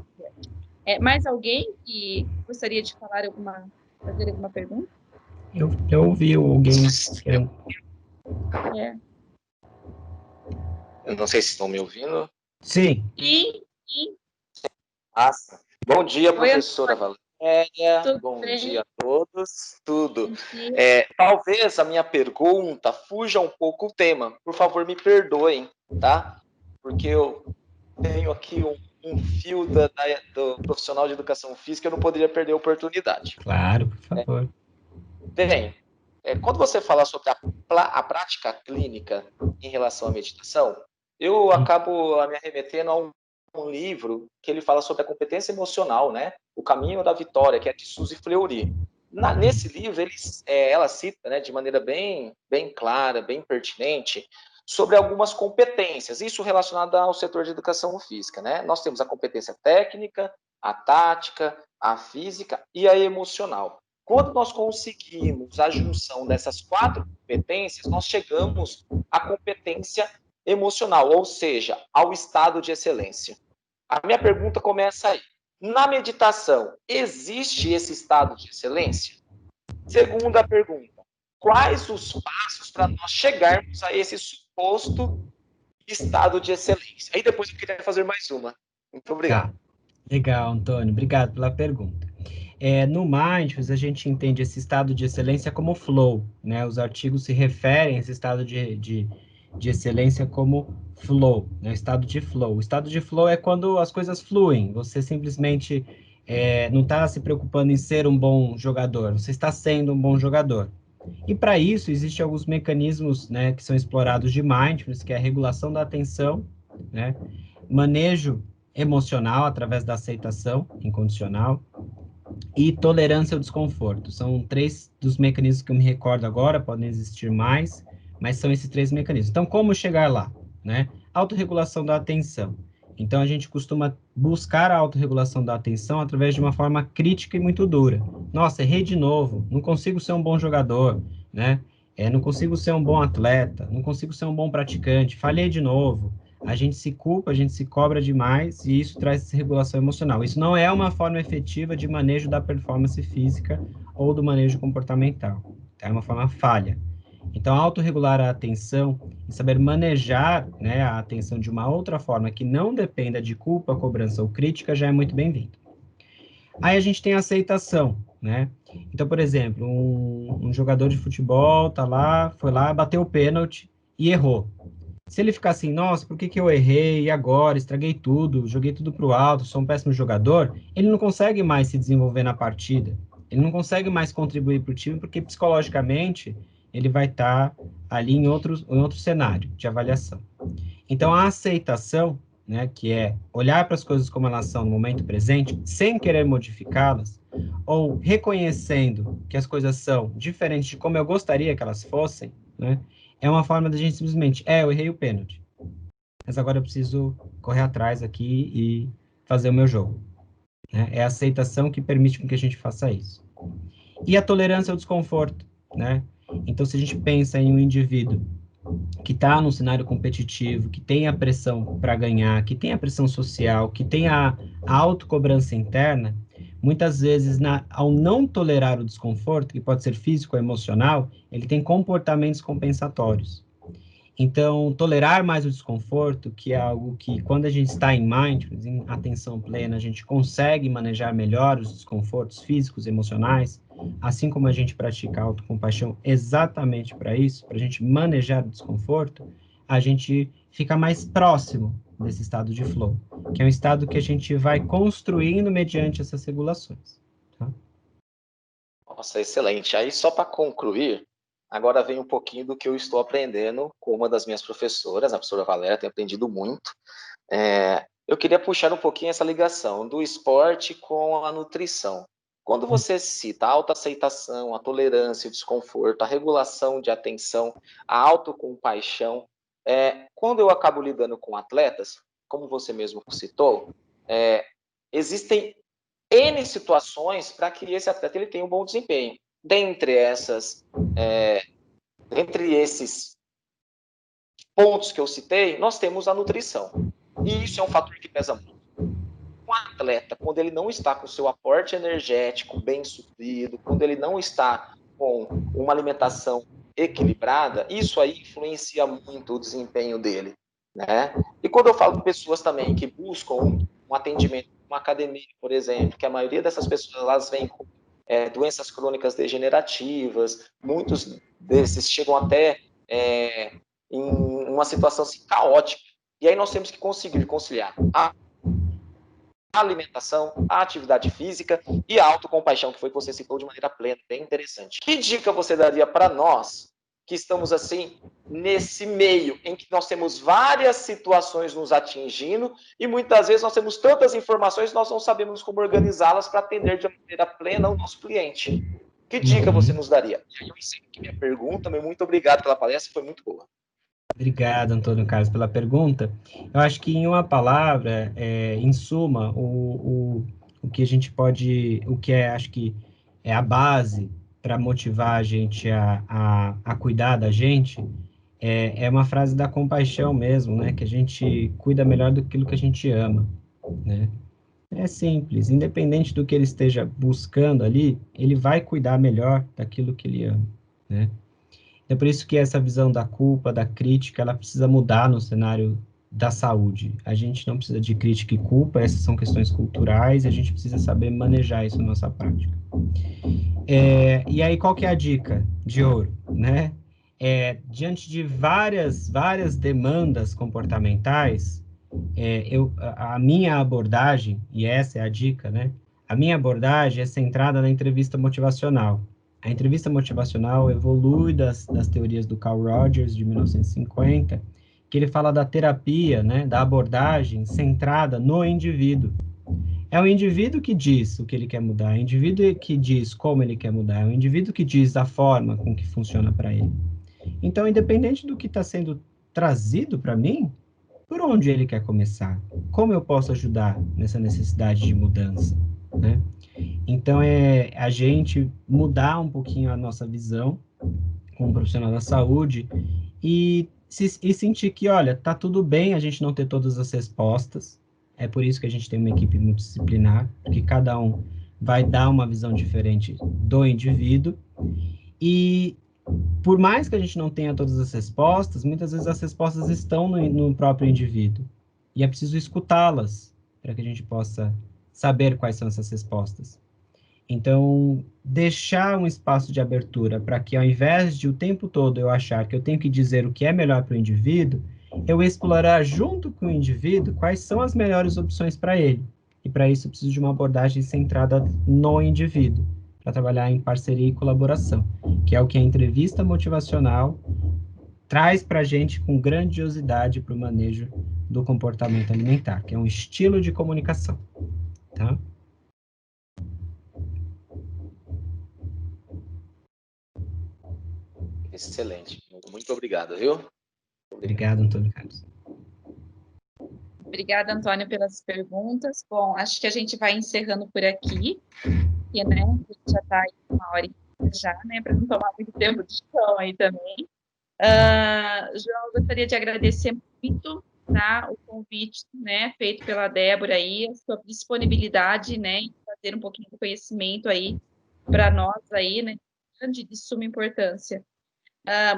Mais alguém que gostaria de fazer alguma pergunta? Eu ouvi alguém... Eu não sei se estão me ouvindo. Sim. Sim. Nossa. Bom dia, professora Valéria. Bom bem? Dia a todos. Tudo. Talvez a minha pergunta fuja um pouco o tema. Por favor, me perdoem, tá? Porque eu tenho aqui um fio do profissional de educação física, eu não poderia perder a oportunidade. Claro, por favor. Bem, quando você fala sobre a prática clínica em relação à meditação, eu acabo me arremetendo a um um livro que ele fala sobre a competência emocional, né? O Caminho da Vitória, que é de Suzy Fleury. Nesse livro, ela cita, né, de maneira bem clara, bem pertinente, sobre algumas competências, isso relacionado ao setor de educação física, né? Nós temos a competência técnica, a tática, a física e a emocional. Quando nós conseguimos a junção dessas 4 competências, nós chegamos à competência emocional, ou seja, ao estado de excelência. A minha pergunta começa aí. Na meditação, existe esse estado de excelência? Segunda pergunta, quais os passos para nós chegarmos a esse suposto estado de excelência? Aí depois eu queria fazer mais uma. Muito obrigado. Tá. Legal, Antônio. Obrigado pela pergunta. No Mindfulness, a gente entende esse estado de excelência como flow, né? Os artigos se referem a esse estado de excelência como flow, né? Estado de flow. O estado de flow é quando as coisas fluem, você simplesmente não está se preocupando em ser um bom jogador, você está sendo um bom jogador. E para isso, existem alguns mecanismos, né, que são explorados de Mindfulness, que é a regulação da atenção, né? Manejo emocional através da aceitação incondicional, e tolerância ao desconforto. São 3 dos mecanismos que eu me recordo agora, podem existir mais, mas são esses 3 mecanismos. Então, como chegar lá, né? Autorregulação da atenção. Então, a gente costuma buscar a autorregulação da atenção através de uma forma crítica e muito dura. Nossa, errei de novo, não consigo ser um bom jogador, né? Não consigo ser um bom atleta, não consigo ser um bom praticante, falhei de novo. A gente se culpa, a gente se cobra demais e isso traz desregulação emocional. Isso não é uma forma efetiva de manejo da performance física ou do manejo comportamental. É uma forma falha. Então, autorregular a atenção e saber manejar, né, a atenção de uma outra forma que não dependa de culpa, cobrança ou crítica já é muito bem-vindo. Aí a gente tem a aceitação, né? Então, por exemplo, um jogador de futebol foi lá, bateu o pênalti e errou. Se ele ficar assim, nossa, por que eu errei? E agora? Estraguei tudo, joguei tudo pro alto, sou um péssimo jogador, ele não consegue mais se desenvolver na partida. Ele não consegue mais contribuir para o time, porque psicologicamente ele vai estar ali em outro cenário de avaliação. Então, a aceitação, né, que é olhar para as coisas como elas são no momento presente, sem querer modificá-las, ou reconhecendo que as coisas são diferentes de como eu gostaria que elas fossem, né, é uma forma da gente simplesmente, eu errei o pênalti, mas agora eu preciso correr atrás aqui e fazer o meu jogo. Né? É a aceitação que permite que a gente faça isso. E a tolerância ao desconforto, né? Então, se a gente pensa em um indivíduo que está num cenário competitivo, que tem a pressão para ganhar, que tem a pressão social, que tem a autocobrança interna, muitas vezes, ao não tolerar o desconforto, que pode ser físico ou emocional, ele tem comportamentos compensatórios. Então, tolerar mais o desconforto, que é algo que, quando a gente está em mindfulness, em atenção plena, a gente consegue manejar melhor os desconfortos físicos e emocionais, assim como a gente pratica a autocompaixão exatamente para isso, para a gente manejar o desconforto, a gente fica mais próximo desse estado de flow, que é um estado que a gente vai construindo mediante essas regulações. Tá? Nossa, excelente. Aí, só para concluir, agora vem um pouquinho do que eu estou aprendendo com uma das minhas professoras, a professora Valéria, tenho aprendido muito. Eu queria puxar um pouquinho essa ligação do esporte com a nutrição. Quando você cita a autoaceitação, a tolerância, o desconforto, a regulação de atenção, a autocompaixão, quando eu acabo lidando com atletas, como você mesmo citou, existem N situações para que esse atleta ele tenha um bom desempenho. Dentre esses pontos que eu citei, nós temos a nutrição. E isso é um fator que pesa muito. Um atleta, quando ele não está com o seu aporte energético bem suprido, quando ele não está com uma alimentação equilibrada, isso aí influencia muito o desempenho dele. Né? E quando eu falo com pessoas também que buscam um atendimento, uma academia, por exemplo, que a maioria dessas pessoas elas vêm com doenças crônicas degenerativas, muitos desses chegam até em uma situação assim, caótica. E aí nós temos que conseguir conciliar a alimentação, a atividade física e a autocompaixão, que foi que você citou de maneira plena, bem interessante. Que dica você daria para nós que estamos assim nesse meio em que nós temos várias situações nos atingindo e muitas vezes nós temos tantas informações que nós não sabemos como organizá-las para atender de maneira plena o nosso cliente. Que dica você nos daria? Eu encerro aqui minha pergunta, muito obrigado pela palestra, foi muito boa. Obrigado, Antônio Carlos, pela pergunta. Eu acho que, em uma palavra, em suma, o que a gente pode, o que acho que é a base para motivar a gente a cuidar da gente, é uma frase da compaixão mesmo, né? Que a gente cuida melhor daquilo que a gente ama, né? É simples, independente do que ele esteja buscando ali, ele vai cuidar melhor daquilo que ele ama, né? É por isso que essa visão da culpa, da crítica, ela precisa mudar no cenário da saúde. A gente não precisa de crítica e culpa, essas são questões culturais, a gente precisa saber manejar isso na nossa prática. E aí, qual que é a dica de ouro, né? Diante de várias demandas comportamentais, a minha abordagem, e essa é a dica, né? A minha abordagem é centrada na entrevista motivacional. A entrevista motivacional evolui das teorias do Carl Rogers, de 1950, que ele fala da terapia, né, da abordagem centrada no indivíduo. É o indivíduo que diz o que ele quer mudar, é o indivíduo que diz como ele quer mudar, é o indivíduo que diz a forma com que funciona para ele. Então, independente do que está sendo trazido para mim, por onde ele quer começar? Como eu posso ajudar nessa necessidade de mudança, né? Então, é a gente mudar um pouquinho a nossa visão como profissional da saúde e sentir que, olha, tá tudo bem a gente não ter todas as respostas. É por isso que a gente tem uma equipe multidisciplinar, porque cada um vai dar uma visão diferente do indivíduo. E por mais que a gente não tenha todas as respostas, muitas vezes as respostas estão no próprio indivíduo. E é preciso escutá-las para que a gente possa saber quais são essas respostas. Então, deixar um espaço de abertura para que, ao invés de o tempo todo eu achar que eu tenho que dizer o que é melhor para o indivíduo, eu explorar junto com o indivíduo quais são as melhores opções para ele. E para isso eu preciso de uma abordagem centrada no indivíduo, para trabalhar em parceria e colaboração, que é o que a entrevista motivacional traz para a gente com grandiosidade para o manejo do comportamento alimentar, que é um estilo de comunicação, tá? Excelente. Muito obrigado, viu? Obrigado, Antônio Carlos. Obrigada, Antônio, pelas perguntas. Bom, acho que a gente vai encerrando por aqui, e, né, a gente já está aí 1h já, né, para não tomar muito tempo de chão aí também. João, eu gostaria de agradecer muito, tá, o convite, né, feito pela Débora aí, a sua disponibilidade, né, em fazer um pouquinho de conhecimento aí para nós aí, né, de suma importância.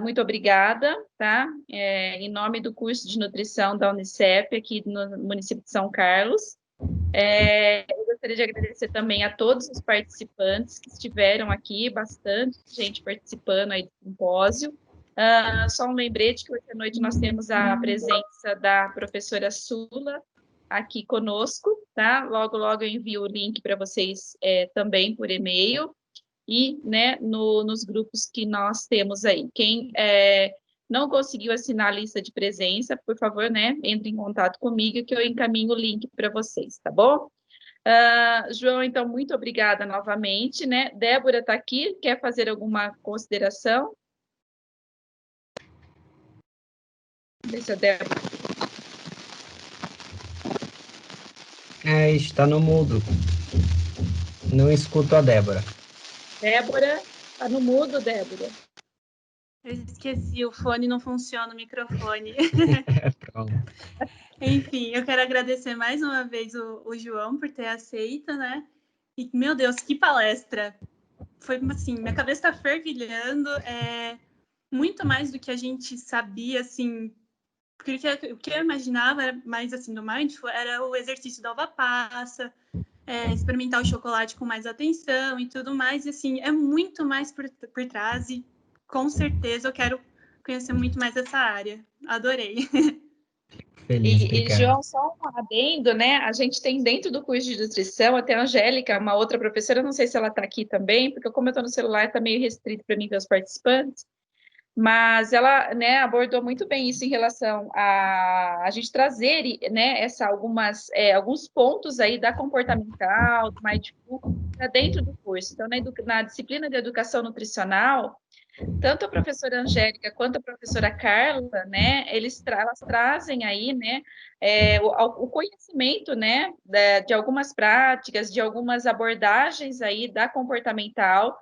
Muito obrigada, tá? Em nome do curso de nutrição da Unicef, aqui no município de São Carlos. Eu gostaria de agradecer também a todos os participantes que estiveram aqui, bastante gente participando aí do simpósio. Só um lembrete que hoje à noite nós temos a presença da professora Sula aqui conosco, tá? Logo, logo eu envio o link para vocês também por e-mail. E, né, nos grupos que nós temos aí. Quem não conseguiu assinar a lista de presença, por favor, né, entre em contato comigo que eu encaminho o link para vocês, tá bom? João, então, muito obrigada novamente, né? Débora está aqui, quer fazer alguma consideração? Deixa a Débora. Está no mudo. Não escuto a Débora. Débora, tá no mudo, Débora. Eu esqueci, o fone não funciona, o microfone. Pronto. Enfim, eu quero agradecer mais uma vez o João por ter aceito, né? E, meu Deus, que palestra! Foi assim, minha cabeça está fervilhando, muito mais do que a gente sabia, assim, porque o que eu imaginava era mais assim no Mindful era o exercício da uva passa, experimentar o chocolate com mais atenção e tudo mais, e assim, é muito mais por trás e com certeza eu quero conhecer muito mais essa área. Adorei. Feliz, e João, só um adendo, né? A gente tem dentro do curso de nutrição, até a Angélica, uma outra professora, não sei se ela está aqui também, porque como eu estou no celular, está meio restrito para mim ver os participantes, Mas ela, né, abordou muito bem isso em relação a gente trazer, né, alguns pontos aí da comportamental, do Mindful, para dentro do curso. Então, na disciplina de educação nutricional, tanto a professora Angélica quanto a professora Carla, né, elas trazem aí, né, o conhecimento, né, de algumas práticas, de algumas abordagens aí da comportamental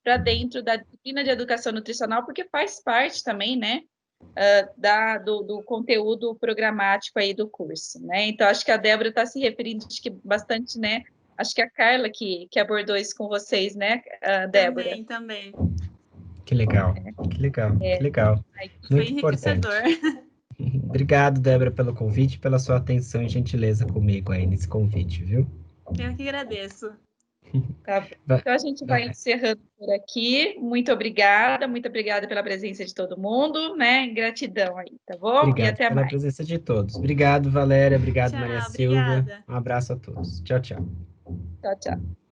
para dentro da disciplina de educação nutricional, porque faz parte também, né, do conteúdo programático aí do curso, né? Então, acho que a Débora está se referindo, acho que bastante, né? Acho que a Carla que abordou isso com vocês, né, Débora? Também. Que legal, que legal, que legal. Muito importante. Obrigado, Débora, pelo convite, pela sua atenção e gentileza comigo aí nesse convite, viu? Eu que agradeço. Tá. Então, a gente vai encerrando por aqui. Muito obrigada pela presença de todo mundo, né? Gratidão aí, tá bom? Obrigado e até pela mais. presença de todos. Obrigado, Valéria. Obrigado, Tchau, Maria Silva. obrigada. Um abraço a todos. Tchau, tchau. Tchau, tchau.